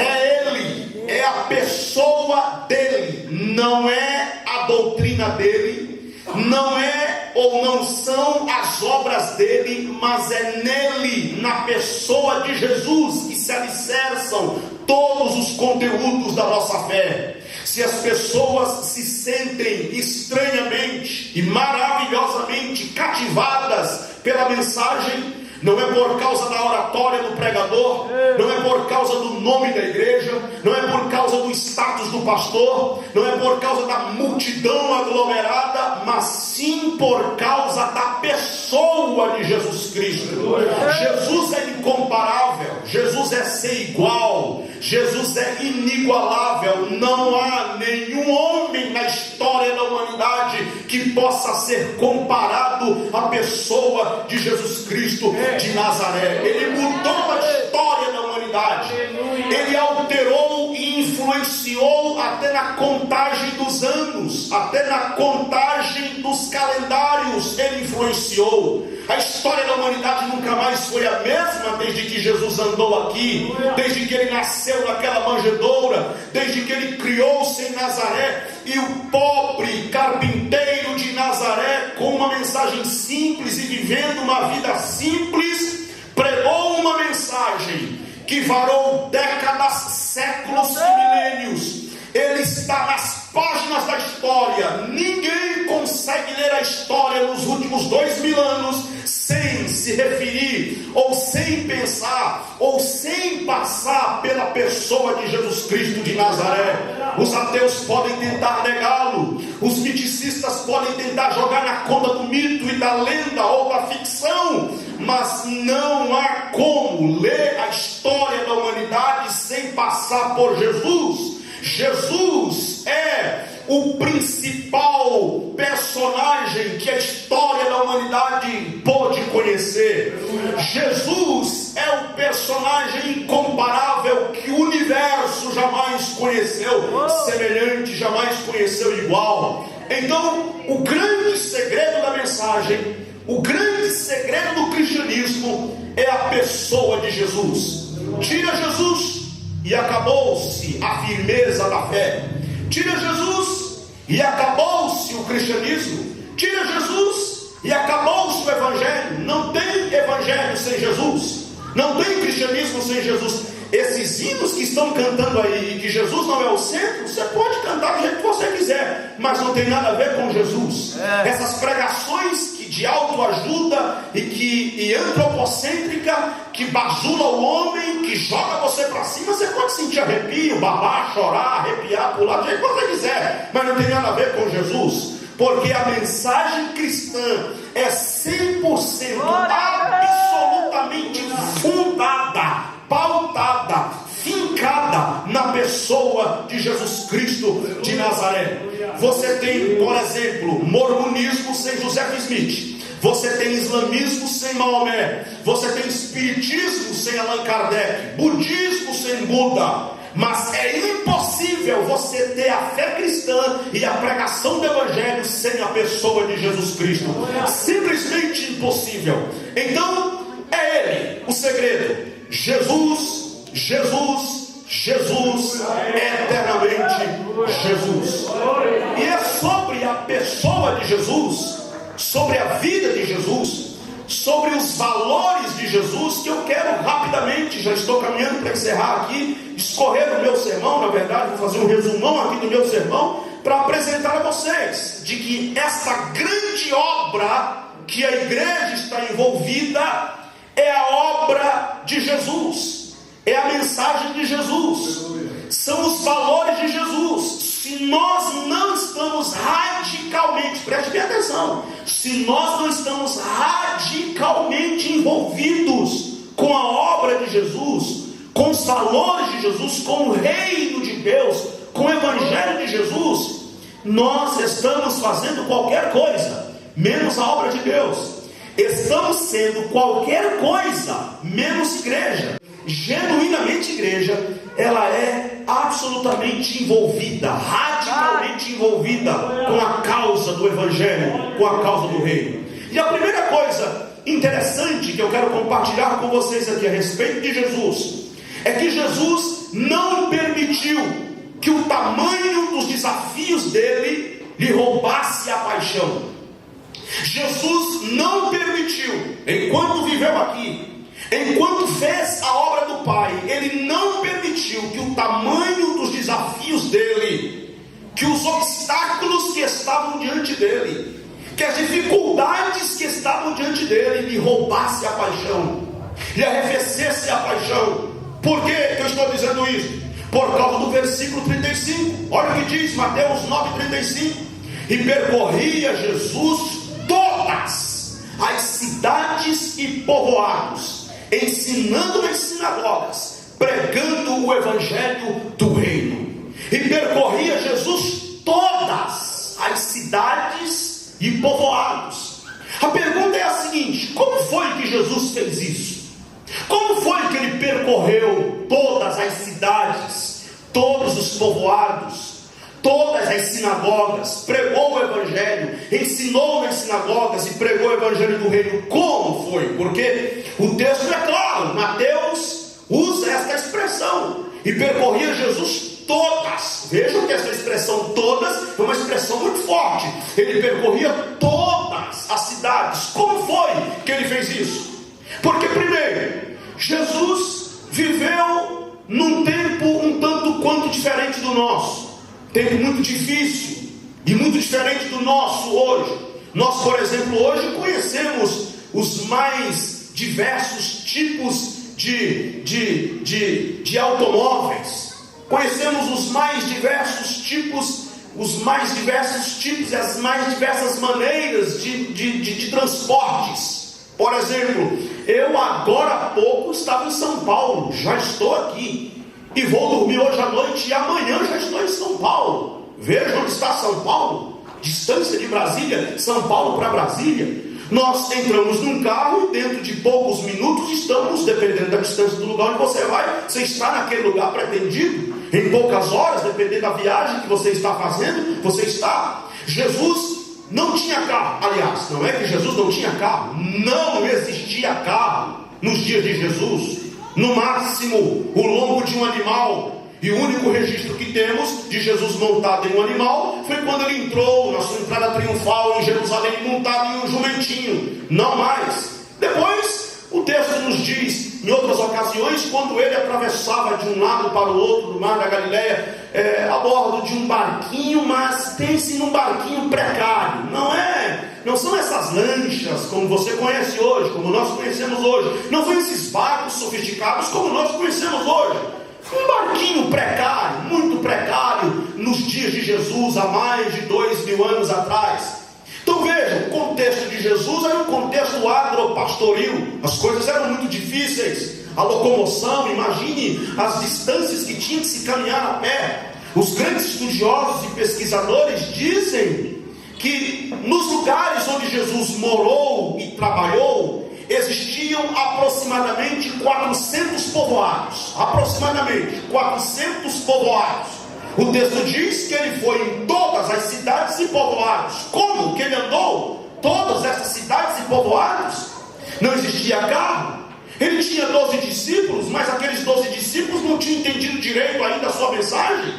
É Ele, é a pessoa dele, não é a doutrina dele, não é ou não são as obras dele, mas é nele, na pessoa de Jesus, que se alicerçam todos os conteúdos da nossa fé. Se as pessoas se sentem estranhamente e maravilhosamente cativadas pela mensagem, não é por causa da oratória do pregador, não é por causa do nome da igreja, não é por causa do status do pastor, não é por causa da multidão aglomerada, mas sim por causa da pessoa de Jesus Cristo. Jesus é incomparável, Jesus é sem igual, Jesus é inigualável. Não há nenhum homem na história da humanidade que possa ser comparado à pessoa de Jesus Cristo de Nazaré. Ele mudou a história da humanidade. Ele alterou e influenciou até na contagem dos anos, até na contagem dos calendários. Ele influenciou. A história da humanidade nunca mais foi a mesma desde que Jesus andou aqui, desde que ele nasceu naquela manjedoura, desde que ele criou-se em Nazaré. E o pobre carpinteiro de Nazaré, com uma mensagem simples e vivendo uma vida simples, pregou uma mensagem que varou décadas, séculos e milênios. Ele está nas páginas da história. Ninguém consegue ler a história nos últimos 2000 anos sem se referir, ou sem pensar, ou sem passar pela pessoa de Jesus Cristo de Nazaré. Os ateus podem tentar negá-lo, os miticistas podem tentar jogar na conta do mito e da lenda ou da ficção, mas não há como ler a história da humanidade sem passar por Jesus. Jesus é o principal personagem que a história da humanidade pôde conhecer. Jesus é o personagem incomparável que o universo jamais conheceu semelhante, jamais conheceu igual. Então, o grande segredo da mensagem, o grande segredo do cristianismo é a pessoa de Jesus. Tira Jesus e acabou-se a firmeza da fé. Tira Jesus e acabou-se o cristianismo. Tira Jesus e acabou-se o evangelho. Não tem evangelho sem Jesus, não tem cristianismo sem Jesus. Esses hinos que estão cantando aí, que Jesus não é o centro, você pode cantar do jeito que você quiser, mas não tem nada a ver com Jesus. Essas pregações de autoajuda e antropocêntrica, que basula o homem, que joga você para cima, você pode sentir arrepio, babar, chorar, arrepiar, pular, do jeito que você quiser, mas não tem nada a ver com Jesus, porque a mensagem cristã é 100% absolutamente fundada, pautada, fincada na pessoa de Jesus Cristo de Nazaré. Você tem, por exemplo, mormonismo sem Joseph Smith, você tem islamismo sem Maomé, você tem espiritismo sem Allan Kardec, budismo sem Buda, Mas é impossível você ter a fé cristã e a pregação do Evangelho sem a pessoa de Jesus Cristo. Simplesmente impossível. Então, é Ele o segredo. Jesus, Jesus, Jesus, eternamente Jesus. E é sobre a pessoa de Jesus, sobre a vida de Jesus, sobre os valores de Jesus, que eu quero rapidamente, já estou caminhando para encerrar aqui, discorrer o meu sermão, na verdade, vou fazer um resumão aqui do meu sermão, para apresentar a vocês, de que essa grande obra que a igreja está envolvida, é a obra de Jesus, é a mensagem de Jesus, são os valores de Jesus. Se nós não estamos radicalmente, preste bem atenção, se nós não estamos radicalmente envolvidos com a obra de Jesus, com os valores de Jesus, com o reino de Deus, com o evangelho de Jesus, nós estamos fazendo qualquer coisa, menos a obra de Deus. Estamos sendo qualquer coisa, menos igreja. Genuinamente igreja, ela é absolutamente envolvida, radicalmente envolvida com a causa do evangelho, com a causa do reino. E a primeira coisa interessante que eu quero compartilhar com vocês aqui a respeito de Jesus, é que Jesus não permitiu que o tamanho dos desafios dele lhe roubasse a paixão. Jesus não permitiu, enquanto viveu aqui, enquanto fez a obra do Pai, ele não permitiu que o tamanho dos desafios dele, que os obstáculos que estavam diante dele, que as dificuldades que estavam diante dele lhe roubasse a paixão, lhe arrefecesse a paixão. Por que eu estou dizendo isso? Por causa do versículo 35. Olha o que diz Mateus 9,35. E percorria Jesus todas as cidades e povoados, ensinando nas sinagogas, pregando o evangelho do reino. E percorria Jesus todas as cidades e povoados. A pergunta é a seguinte: como foi que Jesus fez isso? Como foi que ele percorreu todas as cidades, todos os povoados, todas as sinagogas, pregou o evangelho, ensinou nas sinagogas e pregou o evangelho do reino? Como foi? Porque o texto é claro, Mateus usa esta expressão, e percorria Jesus todas. Vejam que essa expressão todas é uma expressão muito forte. Ele percorria todas as cidades. Como foi que ele fez isso? Porque primeiro, Jesus viveu num tempo um tanto quanto diferente do nosso, tempo muito difícil e muito diferente do nosso hoje. Nós, por exemplo, hoje conhecemos os mais diversos tipos de automóveis, conhecemos os mais diversos tipos e as mais diversas maneiras de transportes. Por exemplo, eu agora há pouco estava em São Paulo, já estou aqui, e vou dormir hoje à noite, e amanhã já estou em São Paulo. Veja onde está São Paulo, distância de Brasília, São Paulo para Brasília. Nós entramos num carro e dentro de poucos minutos estamos, dependendo da distância do lugar onde você vai, você está naquele lugar pretendido. Em poucas horas, dependendo da viagem que você está fazendo, você está. Jesus não tinha carro. Aliás, não é que Jesus não tinha carro, não existia carro nos dias de Jesus. No máximo, o lombo de um animal. E o único registro que temos de Jesus montado em um animal foi quando ele entrou na sua entrada triunfal em Jerusalém, montado em um jumentinho. Não mais. Depois, o texto nos diz, em outras ocasiões, quando ele atravessava de um lado para o outro do mar da Galileia, a bordo de um barquinho, mas pense num barquinho precário. Não são essas lanchas como você conhece hoje, como nós conhecemos hoje. Não são esses barcos sofisticados como nós conhecemos hoje. Um barquinho precário, muito precário, nos dias de Jesus, há mais de 2000 anos atrás. Então veja, o contexto de Jesus era um contexto agropastoril. As coisas eram muito difíceis. A locomoção, imagine as distâncias que tinha que se caminhar a pé. Os grandes estudiosos e pesquisadores dizem que nos lugares onde Jesus morou e trabalhou, existiam aproximadamente 400 povoados. Aproximadamente 400 povoados. O texto diz que ele foi em todas as cidades e povoados. Como que ele andou todas essas cidades e povoados? Não existia carro. Ele tinha 12 discípulos, mas aqueles 12 discípulos não tinham entendido direito ainda a sua mensagem.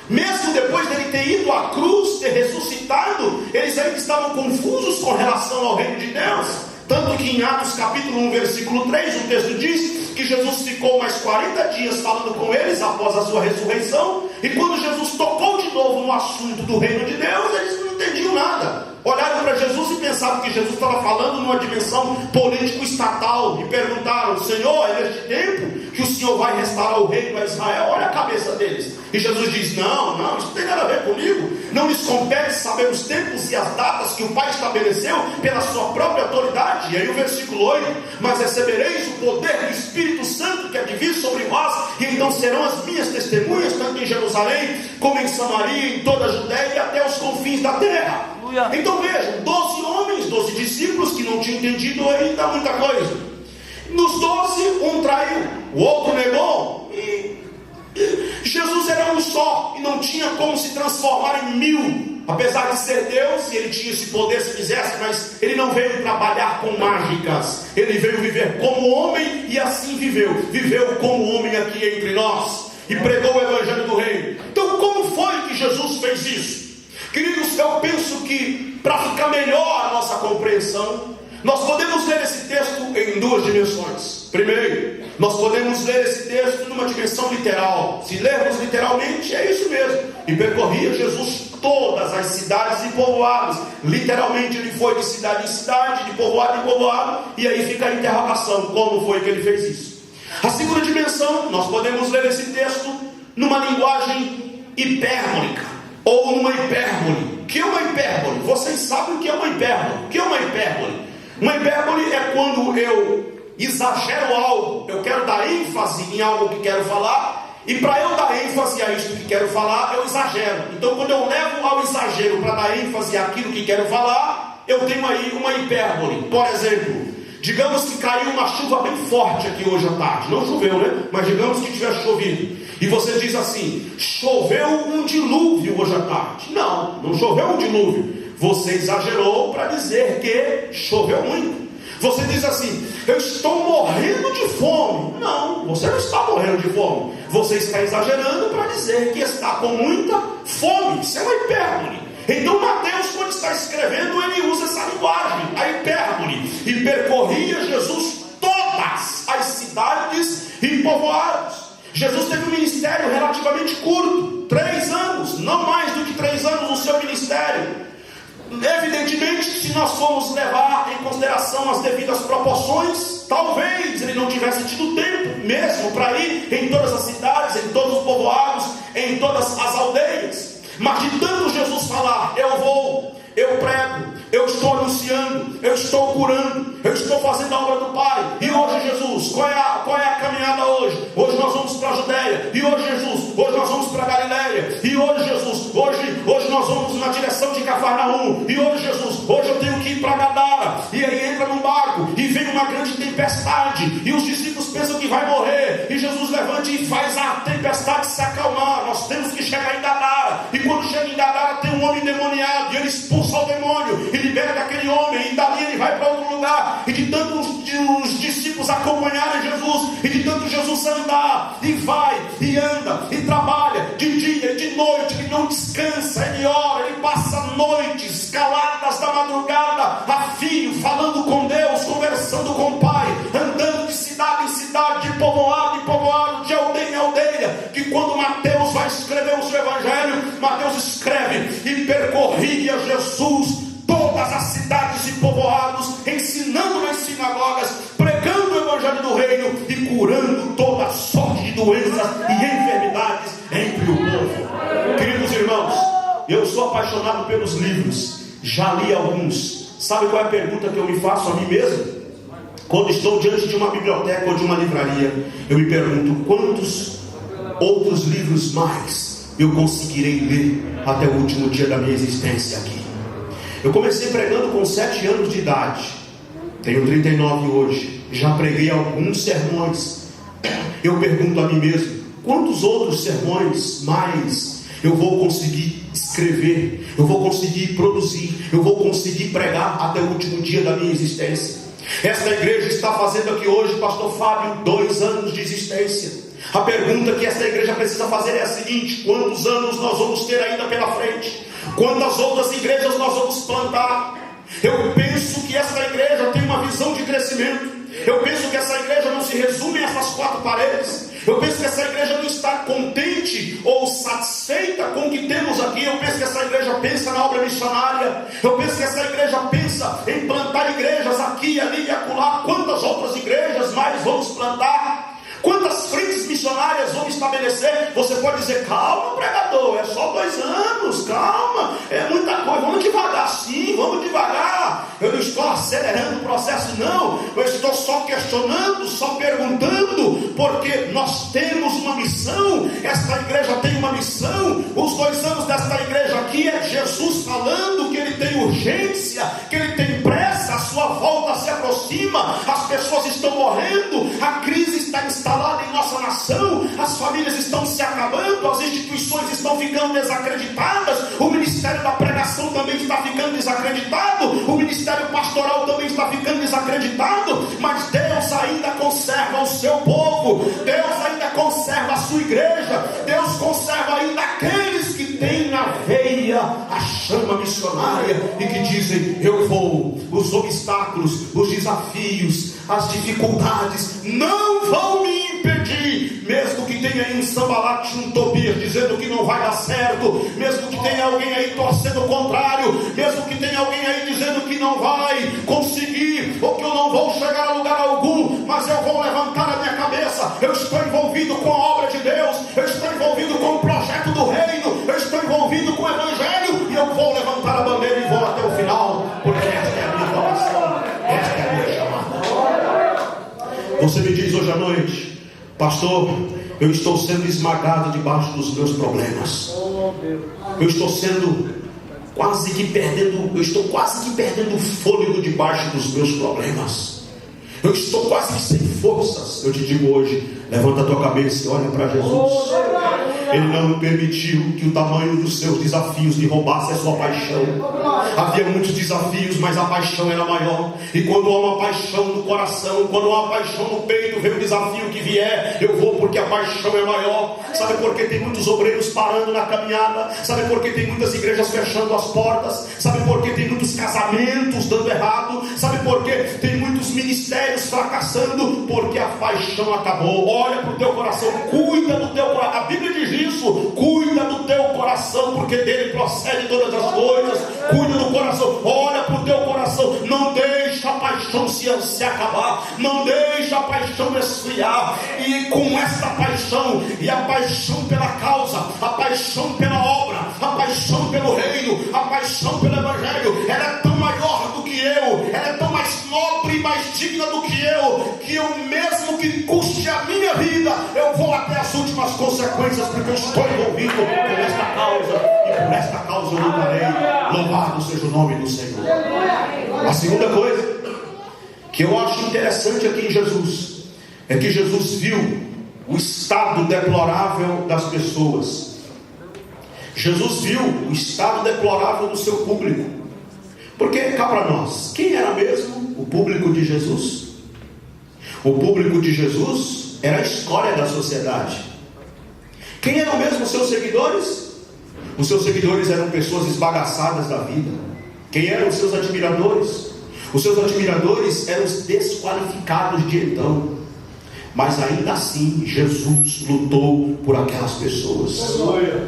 Mesmo depois dele ter ido à cruz, ter ressuscitado, eles ainda estavam confusos com relação ao reino de Deus. Tanto que em Atos capítulo 1, versículo 3, o texto diz que Jesus ficou mais 40 dias falando com eles após a sua ressurreição. E quando Jesus tocou de novo no assunto do reino de Deus, eles não entendiam nada. Olharam para Jesus e pensavam que Jesus estava falando numa dimensão político-estatal. E perguntaram: Senhor, é neste tempo que o Senhor vai restaurar o reino a Israel? Olha a cabeça deles. E Jesus diz: não, isso não tem nada a ver comigo. Não lhes compete saber os tempos e as datas que o Pai estabeleceu pela sua própria autoridade. E aí o versículo 8: mas recebereis o poder do Espírito Santo que há de vir sobre vós, e então serão as minhas testemunhas, tanto em Jerusalém, como em Samaria, em toda a Judéia e até os confins da terra. Então vejam, 12 homens, 12 discípulos que não tinham entendido ainda muita coisa. Nos 12, um traiu, o outro negou, e Jesus era um só, e não tinha como se transformar em 1000. Apesar de ser Deus, e ele tinha esse poder se quisesse, mas ele não veio trabalhar com mágicas. Ele veio viver como homem, e assim viveu como homem aqui entre nós, e pregou o evangelho do reino. Então como foi que Jesus fez isso? Queridos, eu penso que para ficar melhor a nossa compreensão, nós podemos ler esse texto em duas dimensões. Primeiro, nós podemos ler esse texto numa dimensão literal. Se lermos literalmente, é isso mesmo. E percorria Jesus todas as cidades e povoados. Literalmente ele foi de cidade em cidade, de povoado em povoado. E aí fica a interrogação: como foi que ele fez isso? A segunda dimensão, nós podemos ler esse texto numa linguagem hipérbolica, ou numa hipérbole. O que é uma hipérbole? Vocês sabem o que é uma hipérbole. O que é uma hipérbole? Uma hipérbole é quando eu exagero algo. Eu quero dar ênfase em algo que quero falar, e para eu dar ênfase a isso que quero falar, eu exagero. Então quando eu levo ao exagero para dar ênfase àquilo que quero falar, eu tenho aí uma hipérbole. Por exemplo, digamos que caiu uma chuva bem forte aqui hoje à tarde. Não choveu, né? Mas digamos que tivesse chovido. E você diz assim: choveu um dilúvio hoje à tarde. Não choveu um dilúvio. Você exagerou para dizer que choveu muito. Você diz assim: eu estou morrendo de fome. Não, você não está morrendo de fome. Você está exagerando para dizer que está com muita fome. Isso é uma hipérbole. Então Mateus, quando está escrevendo, ele usa essa linguagem, a hipérbole. E percorria Jesus todas as cidades e povoados. Jesus teve um ministério relativamente curto, 3 anos, não mais do que 3 anos no seu ministério. Evidentemente, se nós formos levar em consideração as devidas proporções, talvez ele não tivesse tido tempo mesmo para ir em todas as cidades, em todos os povoados, em todas as aldeias. Mas de tanto Jesus falar: eu vou, eu prego, eu estou anunciando, eu estou curando, eu estou fazendo a obra do Pai. E hoje, Jesus, qual é a caminhada hoje? Hoje nós vamos para a Judéia. E hoje, Jesus, hoje nós vamos para a Galiléia. E hoje, Jesus, hoje nós vamos na direção de Cafarnaum. E hoje, Jesus, hoje eu tenho que ir para Gadara. E aí entra num barco e vem uma grande tempestade, e os discípulos pensam que vai morrer, e Jesus levanta e faz a tempestade se acalmar. Nós temos que chegar em Gadara. E quando chega em Gadara, tem um homem endemoniado, e ele expulsa o demônio e liberta aquele homem, e dali ele vai para outro lugar. E de tanto os discípulos acompanharem Jesus, e de tanto Jesus andar, e vai, e anda, e trabalha de dia e de noite, ele não descansa, ele ora, ele passa noites caladas da madrugada a fio, falando com Deus, conversando com o Pai, andando de cidade em cidade, de povoado em povoado, de aldeia em aldeia. Que quando Mateus vai escrever o seu evangelho, Mateus escreve: e percorria Jesus todas as cidades e povoados, ensinando nas sinagogas, pregando o evangelho do reino e curando toda sorte de doenças e enfermidades entre o povo. Queridos irmãos, eu sou apaixonado pelos livros, já li alguns. Sabe qual é a pergunta que eu me faço a mim mesmo? Quando estou diante de uma biblioteca ou de uma livraria, eu me pergunto: quantos outros livros mais eu conseguirei ler até o último dia da minha existência aqui? Eu comecei pregando com 7 anos de idade. Tenho 39 hoje. Já preguei alguns sermões. Eu pergunto a mim mesmo: quantos outros sermões mais eu vou conseguir escrever? Eu vou conseguir produzir? Eu vou conseguir pregar até o último dia da minha existência? Esta igreja está fazendo aqui hoje, pastor Fábio, 2 anos de existência. A pergunta que esta igreja precisa fazer é a seguinte: quantos anos nós vamos ter ainda pela frente? Quantas outras igrejas nós vamos plantar? Eu penso que esta igreja tem uma visão de crescimento. Eu penso que essa igreja não se resume a essas 4 paredes. Eu penso que essa igreja não está contente ou satisfeita com o que temos aqui. Eu penso que essa igreja pensa na obra missionária. Eu penso que essa igreja pensa em plantar igrejas aqui, ali e acolá. Quantas outras igrejas mais vamos plantar? Quantas frentes missionárias vamos estabelecer? Você pode dizer: calma, pregador, é só 2 anos, calma, é muita coisa, vamos devagar. Sim, vamos devagar. Eu não estou acelerando o processo, não. Eu estou só questionando, só perguntando, porque nós temos uma missão. Esta igreja tem uma missão. Os 2 anos desta igreja aqui é Jesus falando que ele tem urgência, que ele tem pressa, a sua volta se aproxima, as pessoas estão morrendo, a crise está instalada em nossa nação, as famílias estão se acabando, as instituições estão ficando desacreditadas, o ministério da pregação também está ficando desacreditado, o ministério pastoral também está ficando desacreditado, mas Deus ainda conserva o seu povo, Deus ainda conserva a sua igreja, Deus conserva ainda aqueles que têm na veia a chama missionária e que dizem: eu vou. Os obstáculos, os desafios, as dificuldades não vão me impedir, mesmo que tenha aí um Sambalat, um Tobias dizendo que não vai dar certo, mesmo que tenha alguém aí torcendo o contrário, mesmo que tenha alguém aí dizendo que não vai conseguir, ou que eu não vou chegar a lugar algum, mas eu vou levantar a minha cabeça. Eu estou envolvido com a obra de Deus, eu estou envolvido com o projeto do reino, eu estou envolvido com o evangelho, e eu vou levantar a bandeira e vou até o final, porque esta é a minha vocação, esta é a minha chamada. Você me diz hoje à noite: pastor, eu estou sendo esmagado debaixo dos meus problemas. Eu estou quase que perdendo o fôlego debaixo dos meus problemas. Eu estou quase que sem forças. Eu te digo hoje: levanta a tua cabeça e olha para Jesus. Ele não permitiu que o tamanho dos seus desafios lhe roubasse a sua paixão. Havia muitos desafios, mas a paixão era maior. E quando há uma paixão no coração, quando há uma paixão no peito, vem o desafio que vier, eu vou, porque a paixão é maior. Sabe por que tem muitos obreiros parando na caminhada? Sabe por que tem muitas igrejas fechando as portas? Sabe por que tem muitos casamentos dando errado? Sabe por que tem muitos ministérios fracassando? Porque a paixão acabou. Olha para o teu coração, cuida do teu coração. A Bíblia diz isso: cuida do teu coração, porque dele procede todas as coisas. Cuida do coração, olha para o teu coração, não deixa a paixão se acabar, não deixa a paixão esfriar. E com essa paixão, e a paixão pela causa, a paixão pela obra, a paixão pelo reino, a paixão pelo evangelho, ela é tão maior do que eu, ela é tão mais nobre e mais digna do que eu mesmo que custe a minha vida, eu vou até as últimas consequências, porque eu estou envolvido com esta causa, e por esta causa eu lutarei. Louvado seja o nome do Senhor. A segunda coisa que eu acho interessante aqui em Jesus é que Jesus viu o estado deplorável das pessoas. Jesus viu o estado deplorável do seu público. Porque cá para nós, quem era mesmo o público de Jesus? O público de Jesus era a escória da sociedade. Quem eram mesmo os seus seguidores? Os seus seguidores eram pessoas esbagaçadas da vida. Quem eram os seus admiradores? Os seus admiradores eram os desqualificados de então. Mas ainda assim, Jesus lutou por aquelas pessoas.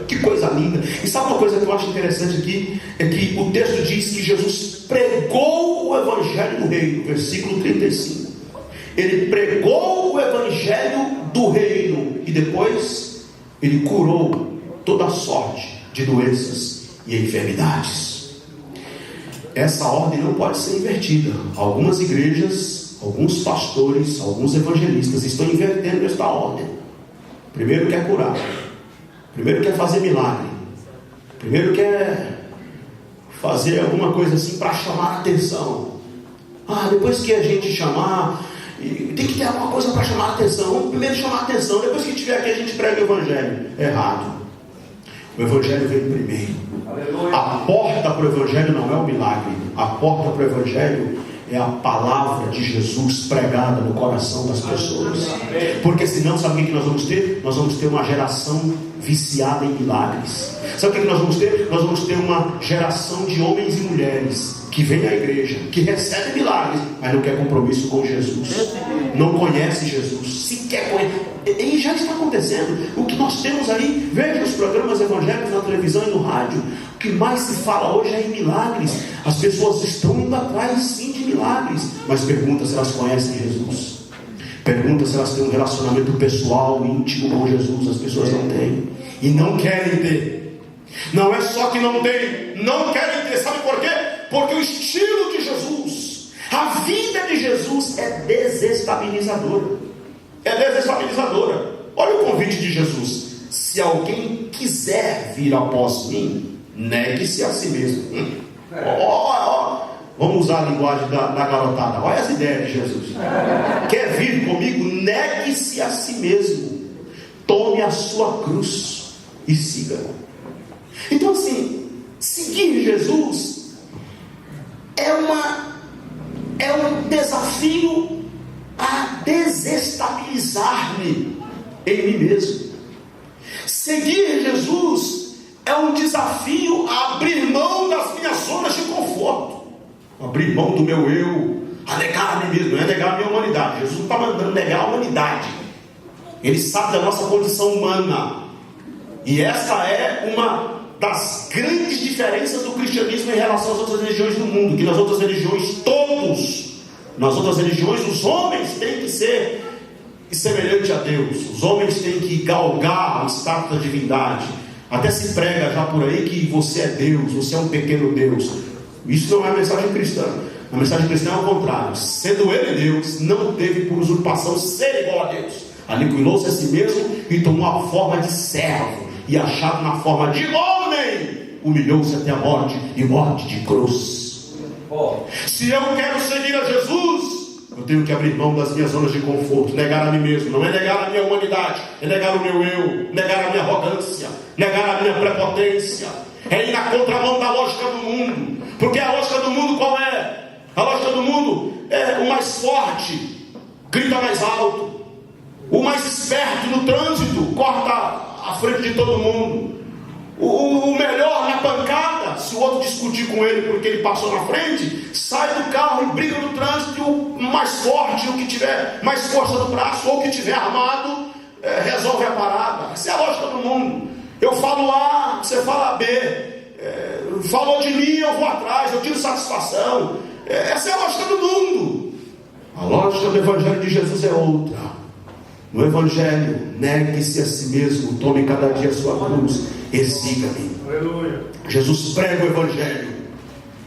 Que coisa linda. E sabe uma coisa que eu acho interessante aqui? É que o texto diz que Jesus pregou o evangelho do reino. Versículo 35. Ele pregou o evangelho do reino. E depois, ele curou toda sorte de doenças e enfermidades. Essa ordem não pode ser invertida. Algumas igrejas, alguns pastores, alguns evangelistas estão invertendo esta ordem. Primeiro quer curar, primeiro quer fazer milagre, primeiro quer fazer alguma coisa assim para chamar a atenção. Depois que a gente chamar, tem que ter alguma coisa para chamar a atenção. Vamos primeiro chamar a atenção, depois que estiver aqui a gente prega o Evangelho. Errado. O Evangelho vem primeiro. A porta para o Evangelho não é o milagre. A porta para o Evangelho é a palavra de Jesus pregada no coração das pessoas. Porque senão, sabe o que nós vamos ter? Nós vamos ter uma geração viciada em milagres. Sabe o que nós vamos ter? Nós vamos ter uma geração de homens e mulheres que vem à igreja, que recebe milagres, mas não quer compromisso com Jesus, não conhece Jesus, sequer conhece. E já está acontecendo. O que nós temos aí, veja os programas evangélicos na televisão e no rádio, o que mais se fala hoje é em milagres. As pessoas estão indo atrás sim de milagres, mas pergunta se elas conhecem Jesus, pergunta se elas têm um relacionamento pessoal, íntimo com Jesus. As pessoas não têm e não querem ter. Não é só que não tem, não querem ter. Sabe por quê? Porque o estilo de Jesus, a vida de Jesus é desestabilizadora. É desestabilizadora. Olha o convite de Jesus: se alguém quiser vir após mim, negue-se a si mesmo. Vamos usar a linguagem da garotada. Olha as ideias de Jesus. Quer vir comigo? Negue-se a si mesmo, tome a sua cruz e siga. Então assim, seguir Jesus é um desafio a desestabilizar-me em mim mesmo. Seguir Jesus é um desafio a abrir mão das minhas zonas de conforto, abrir mão do meu eu, a negar a mim mesmo. Não é negar a minha humanidade. Jesus não está mandando negar a humanidade. Ele sabe da nossa condição humana, e essa é uma das grandes diferenças do cristianismo em relação às outras religiões do mundo. Que nas outras religiões, nas outras religiões, os homens têm que ser semelhantes a Deus. Os homens têm que galgar o status da divindade. Até se prega já por aí que você é Deus, você é um pequeno Deus. Isso não é a mensagem cristã. A mensagem cristã é ao contrário. Sendo ele Deus, não teve por usurpação ser igual a Deus. Aniquilou-se a si mesmo e tomou a forma de servo, e achado na forma de homem, humilhou-se até a morte, e morte de cruz. Se eu quero seguir a Jesus, eu tenho que abrir mão das minhas zonas de conforto, negar a mim mesmo. Não é negar a minha humanidade, é negar o meu eu, negar a minha arrogância, negar a minha prepotência, é ir na contramão da lógica do mundo. Porque a lógica do mundo qual é? A lógica do mundo é o mais forte grita mais alto, o mais esperto no trânsito corta à frente de todo mundo, o melhor na pancada, se o outro discutir com ele porque ele passou na frente, sai do carro e briga no trânsito, e o mais forte, o que tiver mais força no braço, ou o que tiver armado, resolve a parada. Essa é a lógica do mundo. Eu falo A, você fala B, falou de mim, eu vou atrás, eu tiro satisfação. Essa é a lógica do mundo. A lógica do Evangelho de Jesus é outra. No Evangelho, negue-se a si mesmo, tome cada dia a sua cruz e siga-me. Jesus prega o Evangelho.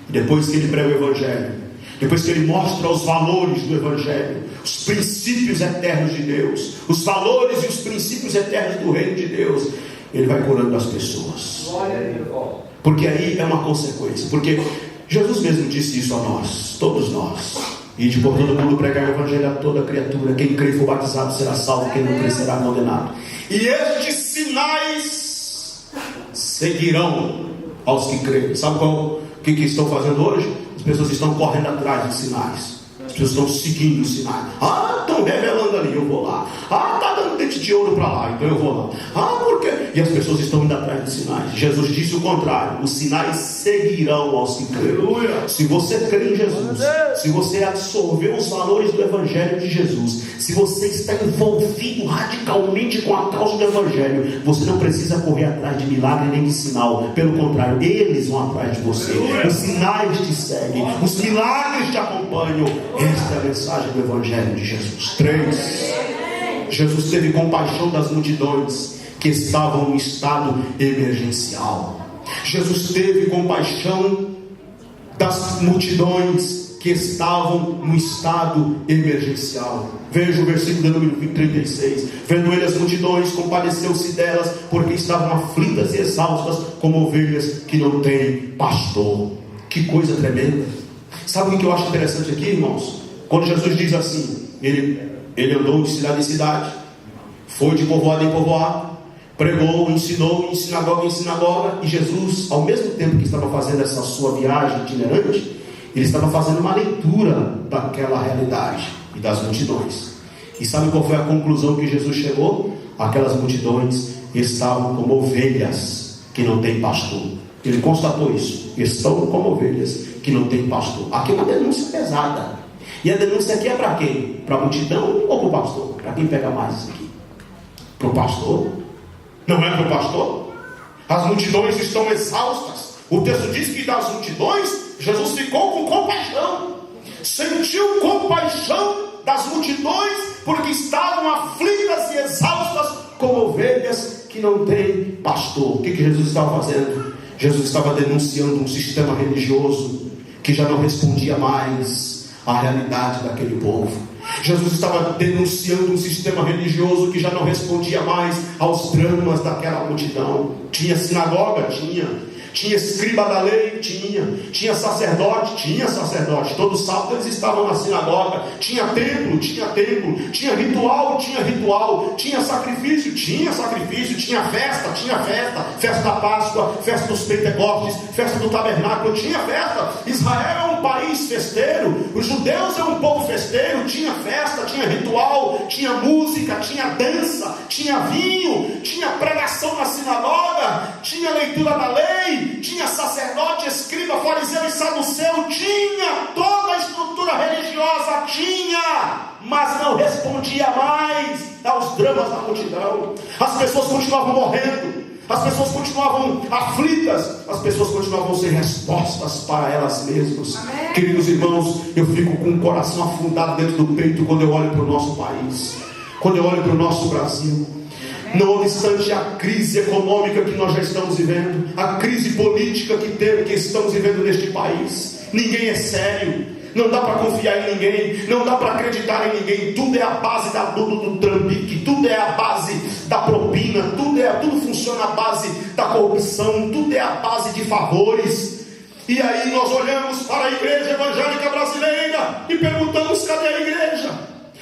Depois que ele prega o Evangelho, depois que ele mostra os valores do Evangelho, os princípios eternos de Deus, os valores e os princípios eternos do reino de Deus, ele vai curando as pessoas. Porque aí é uma consequência. Porque Jesus mesmo disse isso a nós, todos nós: ide por todo mundo, pregar o Evangelho a toda criatura. Quem crer e for batizado será salvo, quem não crer será condenado. E estes sinais seguirão aos que creem. Sabe o que estão fazendo hoje? As pessoas estão correndo atrás de sinais. As pessoas estão seguindo os sinais. Estão revelando ali, eu vou lá. Está dando dente de ouro para lá, então eu vou lá. Por quê? E as pessoas estão indo atrás de sinais. Jesus disse o contrário: os sinais seguirão aos que creem. Se você crê em Jesus, se você absorveu os valores do Evangelho de Jesus, se você está envolvido radicalmente com a causa do Evangelho, você não precisa correr atrás de milagre nem de sinal. Pelo contrário, eles vão atrás de você. Os sinais te seguem, os milagres te acompanham. Esta é a mensagem do Evangelho de Jesus. 3. Jesus teve compaixão das multidões que estavam no estado emergencial. Jesus teve compaixão das multidões que estavam no estado emergencial. Veja o versículo de número 36. Vendo ele as multidões, compadeceu-se delas, porque estavam aflitas e exaustas, como ovelhas que não têm pastor. Que coisa tremenda! Sabe o que eu acho interessante aqui, irmãos? Quando Jesus diz assim, ele andou de cidade em cidade, foi de povoado em povoado, pregou, ensinou em sinagoga em sinagoga, e Jesus, ao mesmo tempo que estava fazendo essa sua viagem itinerante, ele estava fazendo uma leitura daquela realidade e das multidões. E sabe qual foi a conclusão que Jesus chegou? Aquelas multidões estavam como ovelhas que não têm pastor. Ele constatou isso. Estão como ovelhas que não têm pastor. Aqui é uma denúncia pesada. E a denúncia aqui é para quem? Para a multidão ou para o pastor? Para quem pega mais isso aqui? Para o pastor? Não é para o pastor? As multidões estão exaustas. O texto diz que das multidões Jesus ficou com compaixão. Sentiu compaixão das multidões, porque estavam aflitas e exaustas como ovelhas que não têm pastor. O que Jesus estava fazendo? Jesus estava denunciando um sistema religioso que já não respondia mais à realidade daquele povo. Jesus estava denunciando um sistema religioso que já não respondia mais aos dramas daquela multidão. Tinha sinagoga? Tinha escriba da lei? Tinha sacerdote? Tinha sacerdote. Todo sábado eles estavam na sinagoga. Tinha templo? Tinha ritual? Tinha sacrifício? Tinha festa? Festa da Páscoa, festa dos Pentecostes, festa do tabernáculo, tinha festa. Israel é um país festeiro, os judeus é um povo festeiro. Tinha festa, tinha ritual, tinha música, tinha dança, tinha vinho, tinha pregação na sinagoga, tinha leitura da lei, tinha sacerdote, escriba, fariseu e saduceu, tinha toda a estrutura religiosa, mas não respondia mais aos dramas da multidão. As pessoas continuavam morrendo, as pessoas continuavam aflitas, as pessoas continuavam sem respostas para elas mesmas. Amém. Queridos irmãos, eu fico com o coração afundado dentro do peito quando eu olho para o nosso país, quando eu olho para o nosso Brasil. Não obstante a crise econômica que nós já estamos vivendo, a crise política que estamos vivendo neste país, ninguém é sério, não dá para confiar em ninguém, não dá para acreditar em ninguém. Tudo é a base do trambique, tudo é a base da propina, tudo funciona à base da corrupção, tudo é a base de favores. E aí nós olhamos para a igreja evangélica brasileira e perguntamos: cadê a igreja?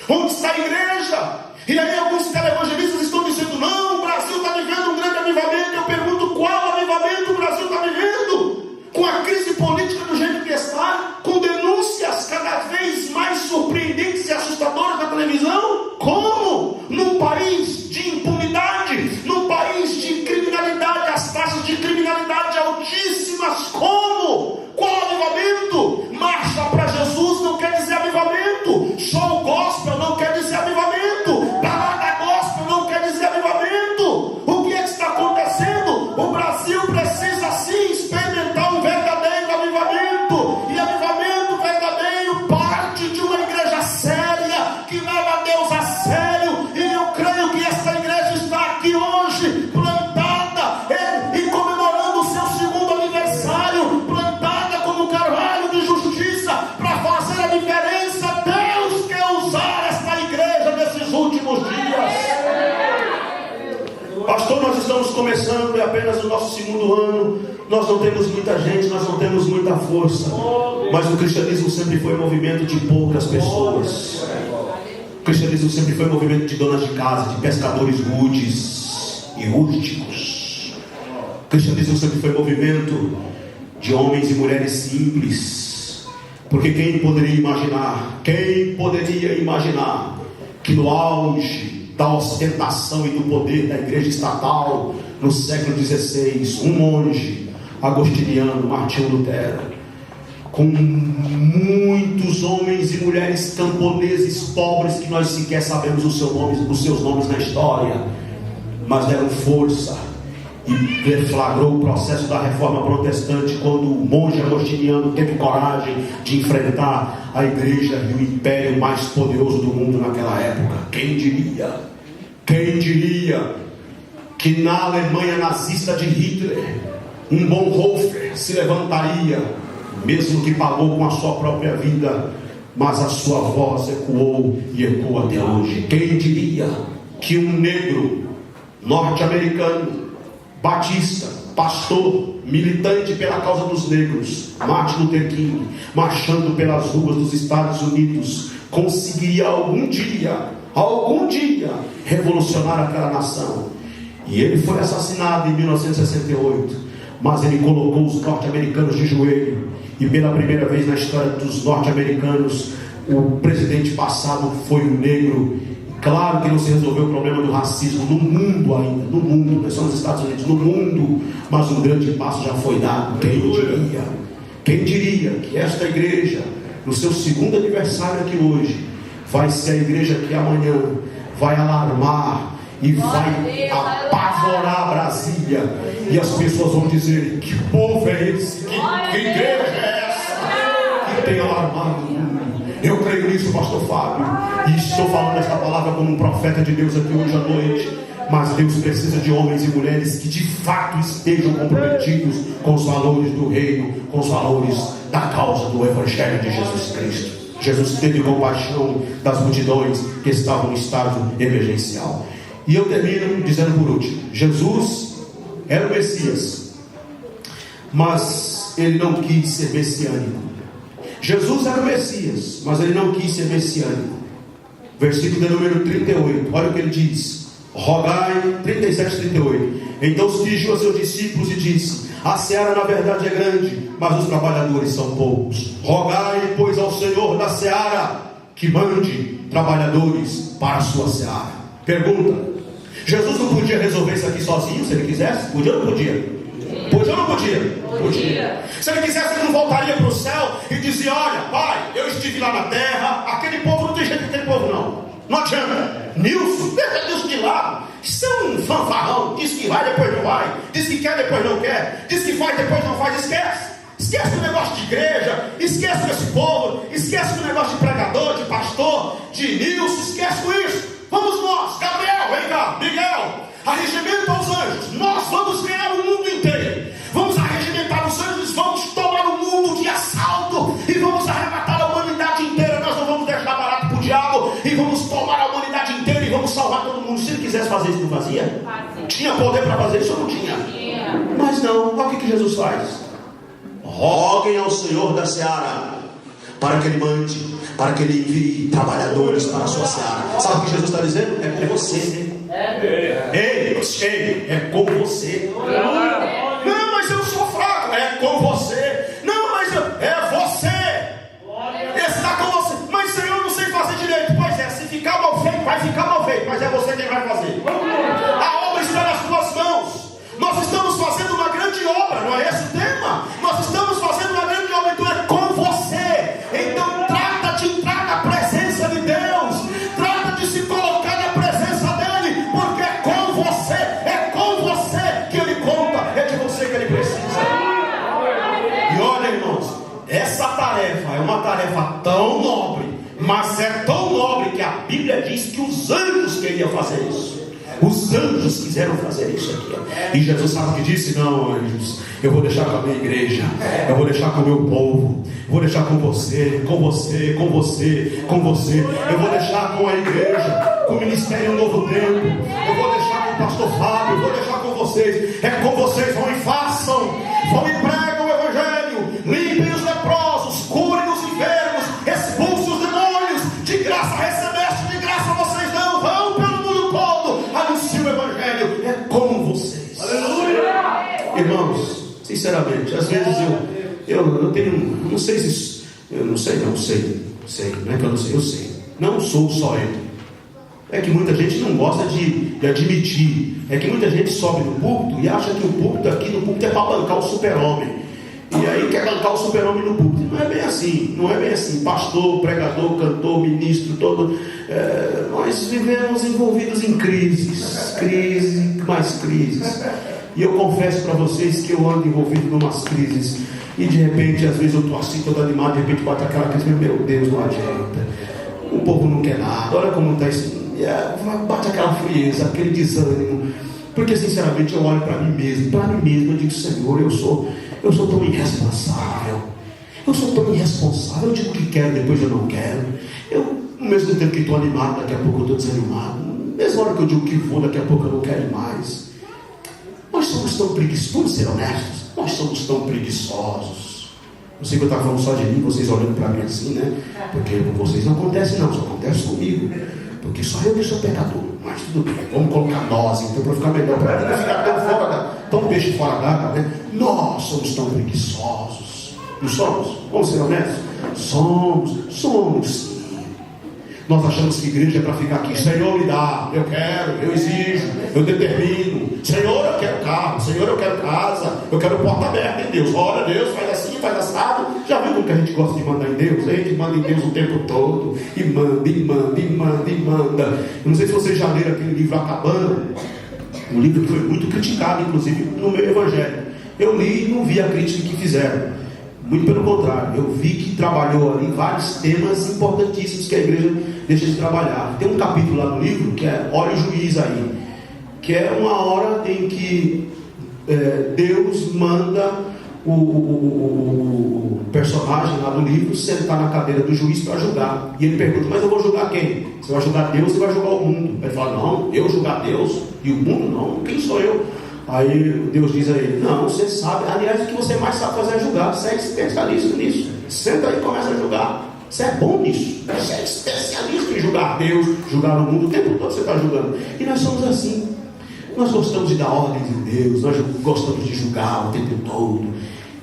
Onde está a igreja? E aí alguns televangelistas estão dizendo: não, o Brasil está vivendo um grande avivamento. Eu pergunto: qual avivamento o Brasil está vivendo? Com a crise política do jeito que está, com denúncias cada vez mais surpreendentes e assustadoras na televisão. Como? Num país de impunidade, num país de criminalidade, as taxas de criminalidade altíssimas. Como? Qual avivamento? Marcha para Jesus não quer dizer avivamento. Show gospel não quer dizer avivamento. Balada gospel não quer dizer avivamento. O que é que está acontecendo? O Brasil precisa sim experimentar um verdadeiro avivamento. E avivamento verdadeiro parte de uma igreja séria, que leva a Deus a sério. E eu creio que essa igreja está aqui hoje, plantada e comemorando o seu segundo aniversário, plantada como carvalho de justiça para fazer a diferença. Deus quer usar esta igreja nesses últimos dias. Pastor, nós estamos começando, é apenas o nosso segundo ano, nós não temos muita gente, nós não temos muita força, mas o cristianismo sempre foi um movimento de poucas pessoas. O cristianismo sempre foi um movimento de donas de casa, de pescadores rudes e rústicos. O cristianismo sempre foi um movimento de homens e mulheres simples, porque quem poderia imaginar que no auge da ostentação e do poder da igreja estatal no século XVI, um monge agostiniano, Martinho Lutero, com muitos homens e mulheres camponeses pobres que nós sequer sabemos os seus nomes na história, mas deram força e deflagrou o processo da reforma protestante, quando o monge agostiniano teve coragem de enfrentar a igreja e o império mais poderoso do mundo naquela época. Quem diria que na Alemanha nazista de Hitler um Bonhoeffer se levantaria, mesmo que pagou com a sua própria vida, mas a sua voz ecoou e ecoa até hoje. Quem diria que um negro norte-americano, batista, pastor militante pela causa dos negros, Martin Luther King, marchando pelas ruas dos Estados Unidos, conseguiria algum dia, revolucionar aquela nação. E ele foi assassinado em 1968, mas ele colocou os norte-americanos de joelho. E pela primeira vez na história dos norte-americanos, o presidente passado foi um negro. Claro que não se resolveu o problema do racismo no mundo ainda, no mundo, não só nos Estados Unidos, no mundo, mas um grande passo já foi dado. Quem diria que esta igreja, no seu segundo aniversário aqui hoje, vai ser a igreja que amanhã vai alarmar e vai apavorar Brasília, e as pessoas vão dizer: que povo é esse? Que igreja é essa que tem alarmado o mundo? Eu creio nisso, pastor Fábio, e estou falando esta palavra como um profeta de Deus aqui hoje à noite. Mas Deus precisa de homens e mulheres que de fato estejam comprometidos com os valores do reino, com os valores da causa do Evangelho de Jesus Cristo. Jesus teve compaixão das multidões que estavam em estado emergencial. E eu termino dizendo por último: Jesus era o Messias, mas ele não quis ser messiânico. Jesus era o Messias, mas ele não quis ser messiânico. Versículo de número 38, olha o que ele diz. Rogai, 37, 38. Então se dirigiu a seus discípulos e disse: a seara na verdade é grande, mas os trabalhadores são poucos. Rogai, pois, ao Senhor da seara que mande trabalhadores para a sua seara. Pergunta: Jesus não podia resolver isso aqui sozinho, se ele quisesse? Podia ou não podia? Podia ou não podia? Podia. Se ele quisesse, ele não voltaria para o céu e dizia: olha, Pai, eu estive lá na terra, aquele povo não tem jeito com aquele povo não adianta. Nilson, deixa Deus de lado. Isso é um fanfarrão. Diz que vai, depois não vai. Diz que quer, depois não quer. Diz que faz, depois não faz. Esquece o negócio de igreja. Esquece desse povo. Esquece o negócio de pregador, de pastor, de Nilson. Esquece com isso. Vamos nós, Gabriel, vem cá, Miguel, arregimenta os anjos. Nós vamos ganhar o mundo inteiro. Vamos arregimentar os anjos. Vamos tomar o mundo de assalto e vamos arrebatar a humanidade inteira. Nós não vamos deixar barato para o diabo e vamos tomar a humanidade inteira e vamos salvar todo mundo. Se ele quisesse fazer isso, não fazia? Tinha poder para fazer isso ou não tinha? Mas não. Olha o que Jesus faz. Roguem ao Senhor da seara para que ele mande, para que ele envie trabalhadores para a sua seara. Sabe o que Jesus está dizendo? É com você. Ei, é com você. Não, mas eu sou fraco. É com você. Não, mas é você. Está com você. Mas Senhor, eu não sei fazer direito. Pois é, se ficar mal feito, vai ficar mal feito. Mas é você quem vai fazer. A obra está nas tuas mãos. Nós estamos fazendo uma grande obra, não é esse o tema? Nós estamos fazendo uma grande obra, então é com você. Então trata de entrar na presença de Deus. Trata de se colocar na presença dele, porque é com você que ele conta, é de você que ele precisa. E olha, irmãos, essa tarefa é uma tarefa tão nobre, mas é tão nobre que a Bíblia diz que os anjos queriam fazer isso. Os anjos quiseram fazer isso aqui. E Jesus sabe o que disse? Não, anjos, eu vou deixar com a minha igreja, eu vou deixar com o meu povo, eu vou deixar com você, com você, com você, com você. Eu vou deixar com a igreja, com o Ministério Novo Tempo. Eu vou deixar com o pastor Fábio, eu vou deixar com vocês. É com vocês, vão e façam, vão e pregam o Evangelho, limpem os leprosos, curem os enfermos, expulsem os demônios. De graça recebeste, de graça vocês não. Vão pelo mundo todo, anunciem o Evangelho. É com vocês. Aleluia! Irmãos, sinceramente, às vezes eu tenho, não sei se, eu não sei, não é que eu não sei, eu sei. Não sou só eu. É que muita gente não gosta de admitir. É que muita gente sobe no púlpito e acha que o púlpito aqui no púlpito é para bancar o super-homem. E aí quer bancar o super-homem no púlpito. Não é bem assim, não é bem assim. Pastor, pregador, cantor, ministro, todo. Nós vivemos envolvidos em crises, mais crises. E eu confesso para vocês que eu ando envolvido em umas crises. E de repente, às vezes eu estou assim, todo animado, de repente bate aquela crise, meu Deus, não adianta. O povo não quer nada, olha como está isso. Bate aquela frieza, aquele desânimo. Porque sinceramente eu olho para mim mesmo, eu digo: Senhor, eu sou tão irresponsável. Eu digo que quero, depois eu não quero. Eu, ao mesmo tempo que estou animado, daqui a pouco eu estou desanimado. Mesma hora que eu digo que vou, daqui a pouco eu não quero mais. Nós somos tão preguiçosos, vamos ser honestos. Nós somos tão preguiçosos. Eu sei que eu estava falando só de mim, vocês olhando para mim assim, né? Porque com vocês não acontece não, só acontece comigo. Porque só eu que sou pecador. Mas tudo bem, vamos colocar nós, então, para ficar melhor, para não ficar tão peixe fora d'água, né? Nós somos tão preguiçosos. Não somos? Vamos ser honestos? Somos sim. Nós achamos que igreja é para ficar aqui. Senhor, me dá, eu quero, eu exijo, eu determino. Senhor, eu quero carro, Senhor, eu quero casa, eu quero porta aberta em Deus. Ora, Deus, faz assim, faz assado. Já viu como que a gente gosta de mandar em Deus? A gente manda em Deus o tempo todo. E manda, e manda, e manda, e manda. Eu não sei se vocês já leram aquele livro Acabando. Um livro que foi muito criticado, inclusive, no meu evangelho. Eu li e não vi a crítica que fizeram. Muito pelo contrário, eu vi que trabalhou ali vários temas importantíssimos que a igreja deixa de trabalhar. Tem um capítulo lá no livro que é Olha o Juiz aí, que é uma hora em que Deus manda o personagem lá do livro sentar na cadeira do juiz para julgar. E ele pergunta, mas eu vou julgar quem? Você vai julgar Deus ou vai julgar o mundo? Ele fala, não, eu julgar Deus e o mundo não, quem sou eu? Aí Deus diz a ele, não, você sabe, aliás, o que você mais sabe fazer é julgar, você é especialista nisso, senta aí e começa a julgar, você é bom nisso, você é especialista em julgar Deus, julgar o mundo, o tempo todo você está julgando. E nós somos assim, nós gostamos de dar ordem de Deus, nós gostamos de julgar o tempo todo.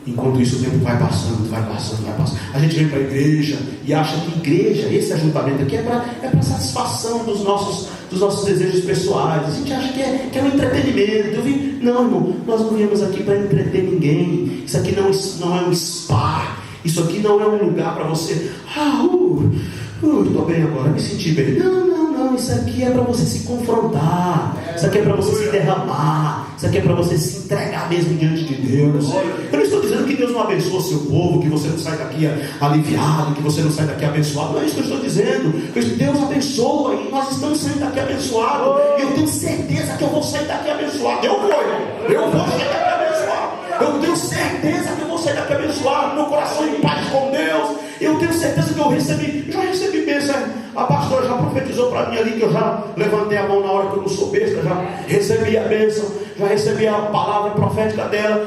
Enquanto isso o tempo vai passando, vai passando, vai passando. A gente vem para a igreja e acha que igreja, esse ajuntamento aqui é para satisfação dos nossos desejos pessoais. A gente acha que é um entretenimento. Não, irmão, nós não viemos aqui para entreter ninguém. Isso aqui não é um spa. Isso aqui não é um lugar para você. Estou bem agora, me senti bem. Não, isso aqui é para você se confrontar. Isso aqui é para você se derramar. Isso aqui é para você se entregar mesmo diante de Deus. Eu não estou dizendo que Deus não abençoa o seu povo, que você não sai daqui aliviado, que você não sai daqui abençoado. Não é isso que eu estou dizendo. Deus abençoa e nós estamos saindo daqui abençoados. E eu tenho certeza que eu vou sair daqui abençoado. Eu vou sair daqui abençoado. Eu tenho certeza que eu vou sair daqui abençoado. Meu coração em paz com Deus. Eu tenho certeza que eu já recebi bênção. A pastora já profetizou para mim ali que eu já levantei a mão na hora que eu não sou besta, já recebi a bênção, já recebi a palavra profética dela.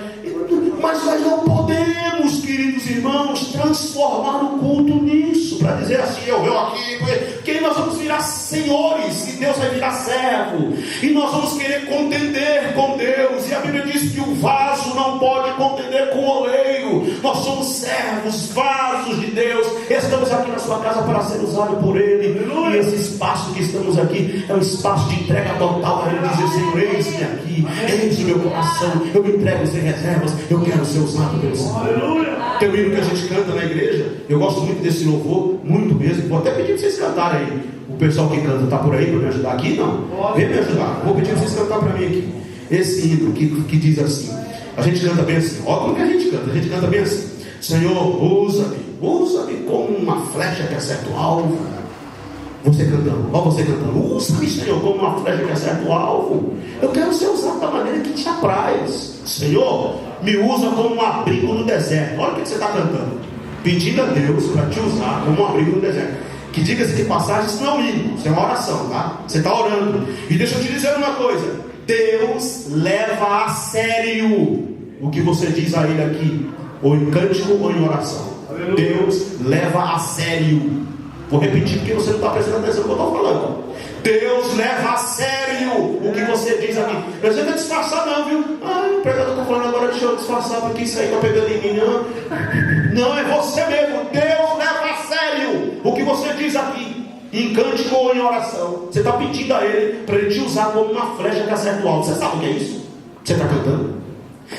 Mas nós não podemos, queridos irmãos, transformar o culto nisso, para dizer assim, eu venho aqui, porque nós vamos virar senhores, e Deus vai virar servo, e nós vamos querer contender com Deus, e a Bíblia diz que o vaso não pode contender com o oleiro. Nós somos servos, vasos de Deus, estamos aqui na sua casa para ser usado por Ele, e esse espaço que estamos aqui é um espaço de entrega total, para Ele dizer, Senhor, eis-me aqui, eis o meu coração, eu me entrego sem reservas, eu quero ser usado pelo Senhor. Tem um hino que a gente canta na igreja, eu gosto muito desse louvor, muito mesmo. Vou até pedir para vocês cantarem aí. O pessoal que canta está por aí para me ajudar aqui? Não? Vem me ajudar. Vou pedir para vocês cantar para mim aqui. Esse hino que diz assim. A gente canta bem assim. Olha como que a gente canta bem assim. Senhor, usa-me como uma flecha que acerta o alvo. Você cantando, usa-me, Senhor, como uma flecha que acerta o alvo. Eu quero ser usado da maneira que te apraz. Senhor, me usa como um abrigo no deserto. Olha o que você está cantando, pedindo a Deus para te usar como um abrigo no deserto. Que diga-se de passagem, isso não é um hino, isso é uma oração, tá? Você está orando. E deixa eu te dizer uma coisa: Deus leva a sério o que você diz a Ele aqui, ou em cântico ou em oração. Deus leva a sério. Vou repetir porque você não está prestando atenção no que eu estou falando. Deus leva a sério o que você diz aqui. Não precisa disfarçar não, viu? O pregador está falando agora, deixa eu disfarçar porque isso aí está pegando em mim. Não, é você mesmo. Deus leva a sério o que você diz aqui, em cântico ou em oração. Você está pedindo a Ele para Ele te usar como uma flecha que acerta o alvo. Você sabe o que é isso? Você está cantando?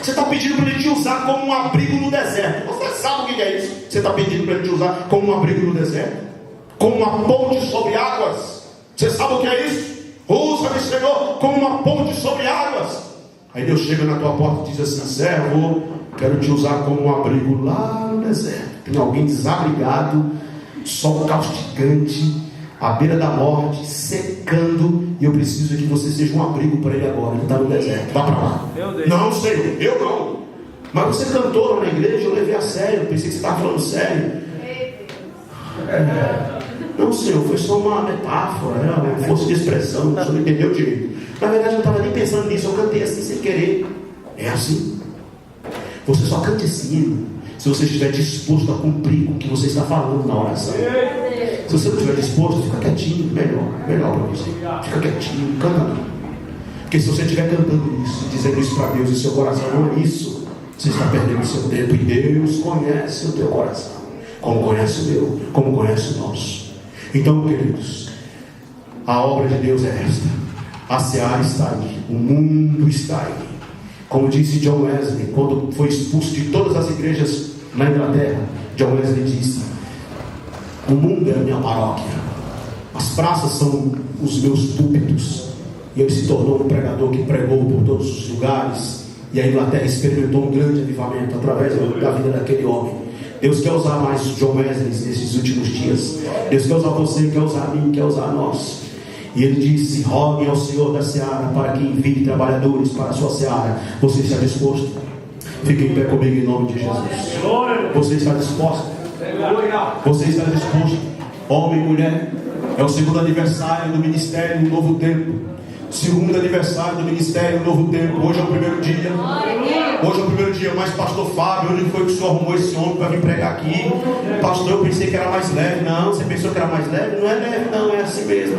Você está pedindo para Ele te usar como um abrigo no deserto. Você sabe o que é isso? Você está pedindo para Ele te usar como um abrigo no deserto, como uma ponte sobre águas. Você sabe o que é isso? Usa-me, Senhor, como uma ponte sobre águas. Aí Deus chega na tua porta e diz assim: servo, quero te usar como um abrigo lá no deserto. Tem alguém desabrigado, sol causticante, à beira da morte, secando, e eu preciso que você seja um abrigo para ele agora. Ele está no deserto, vá para lá. Não, Senhor, eu não. Mas você cantou lá na igreja, eu levei a sério, pensei que você estava falando sério. Não, Senhor, foi só uma metáfora, uma força de expressão, você não entendeu direito. Na verdade, eu não estava nem pensando nisso, eu cantei assim sem querer. É assim. Você só canta esse hino se você estiver disposto a cumprir com o que você está falando na oração. Se você não estiver disposto, fica quietinho, melhor para você. Fica quietinho, canta não. Porque se você estiver cantando isso, dizendo isso para Deus, e seu coração não é isso, você está perdendo o seu tempo. E Deus conhece o teu coração, como conhece o meu, como conhece o nosso. Então, queridos, a obra de Deus é esta. A seara está aí, o mundo está aí. Como disse John Wesley, quando foi expulso de todas as igrejas na Inglaterra, John Wesley disse: o mundo é a minha paróquia, as praças são os meus púlpitos. E ele se tornou um pregador que pregou por todos os lugares, e a Inglaterra experimentou um grande avivamento através da vida daquele homem. Deus quer usar mais John Wesley nesses últimos dias. Deus quer usar você, quer usar a mim, quer usar a nós. E ele disse: roguem ao Senhor da seara para que envie trabalhadores para a sua seara. Você está disposto? Fique em pé comigo em nome de Jesus. Você está disposto? Você está disposto? Homem e mulher, é o segundo aniversário do ministério No Novo Tempo. Segundo aniversário do ministério Novo Tempo. Hoje é o primeiro dia. Hoje é o primeiro dia. Mas pastor Fábio, onde foi que o senhor arrumou esse homem para vir pregar aqui? Pastor, eu pensei que era mais leve. Não, você pensou que era mais leve? Não é leve, não, é assim mesmo.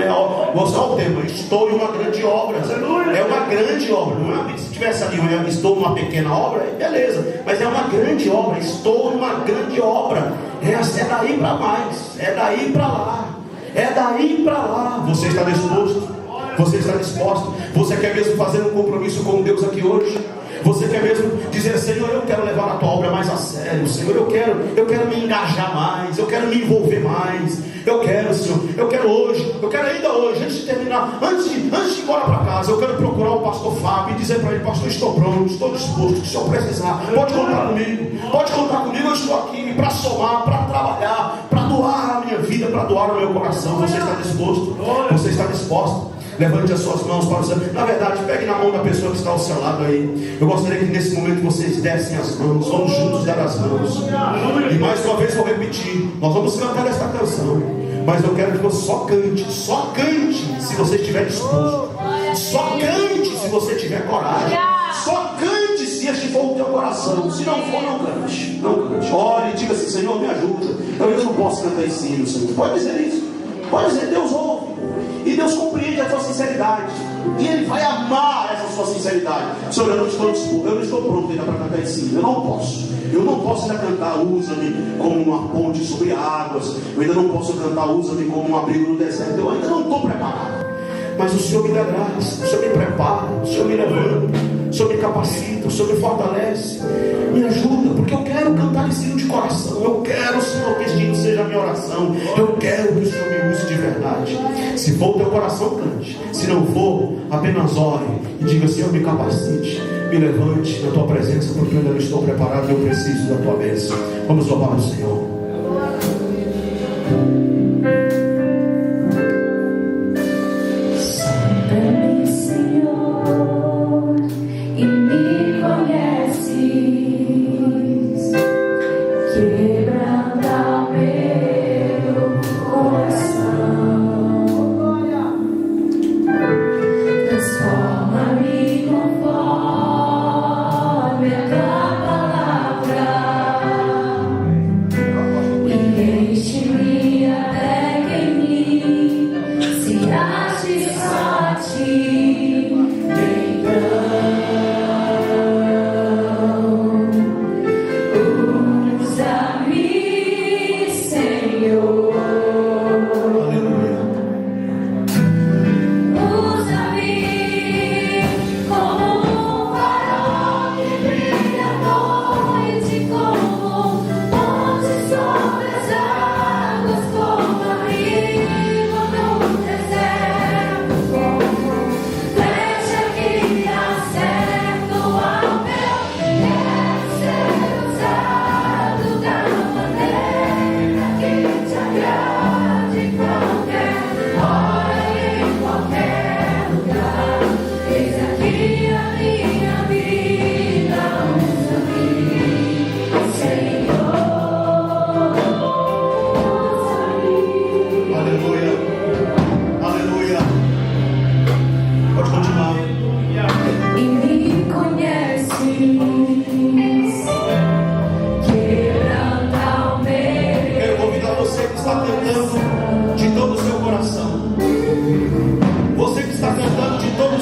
Vou só o tema: estou em uma grande obra. É uma grande obra, não é? Se tivesse ali, estou numa pequena obra, beleza, mas é uma grande obra. Estou numa grande obra. É daí para mais, é daí para lá, é daí para lá. Você está disposto? Você está disposto? Você quer mesmo fazer um compromisso com Deus aqui hoje? Você quer mesmo dizer: Senhor, eu quero levar a tua obra mais a sério. Senhor, eu quero me engajar mais, eu quero me envolver mais. Eu quero, Senhor, eu quero hoje, eu quero ainda hoje, antes de terminar, antes de ir embora para casa, eu quero procurar o pastor Fábio e dizer para ele: pastor, estou pronto, estou disposto. Se o senhor precisar, pode contar comigo, eu estou aqui para somar, para trabalhar, para doar a minha vida, para doar o meu coração. Você está disposto? Você está disposto? Levante as suas mãos para o céu. Na verdade, pegue na mão da pessoa que está ao seu lado aí. Eu gostaria que nesse momento vocês dessem as mãos. Vamos juntos dar as mãos. E mais uma vez vou repetir: nós vamos cantar esta canção, mas eu quero que você só cante se você estiver disposto. Só cante se você tiver coragem. Só cante se este for o teu coração. Se não for, não cante. Não cante. Ore e diga assim: Senhor, me ajuda. Eu não posso cantar esse hino, Senhor. Pode dizer isso. Pode dizer: Deus ouve. E Deus compreende a sua sinceridade. E Ele vai amar essa sua sinceridade. Senhor, eu não estou disposto, eu não estou pronto ainda para cantar esse hino. Eu não posso ainda cantar usa-me como uma ponte sobre águas. Eu ainda não posso cantar usa-me como um abrigo no deserto. Eu ainda não estou preparado. Mas o Senhor me dá graça, o Senhor me prepara, o Senhor me levanta, o Senhor me capacita, o Senhor me fortalece, me ajuda, porque eu quero cantar esse hino de coração. Eu quero, Senhor, que este hino seja a minha oração. Eu quero que o Senhor me use de verdade. Se for o teu coração, cante. Se não for, apenas ore e diga: Senhor, me capacite, me levante na tua presença, porque eu ainda não estou preparado e eu preciso da tua bênção. Vamos louvar o Senhor. Enche-me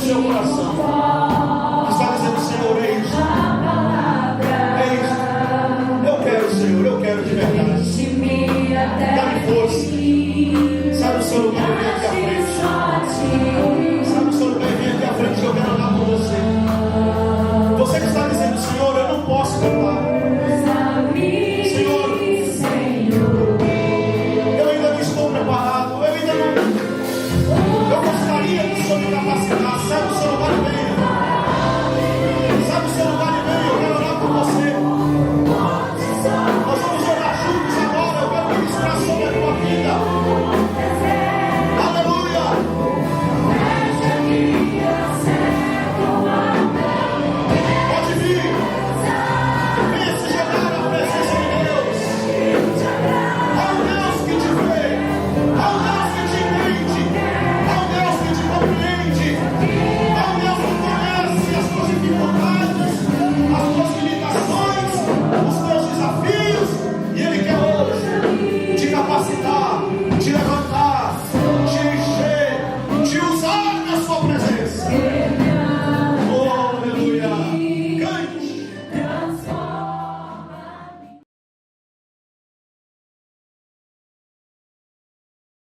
seu coração, que está dizendo: Senhor, é isso. É isso. Eu quero, Senhor, eu quero de verdade. Dá-me força. Sai do seu lugar e vem aqui à frente. Sai do seu lugar e vem aqui à frente, que eu quero orar por você. Você que está dizendo: Senhor, eu não posso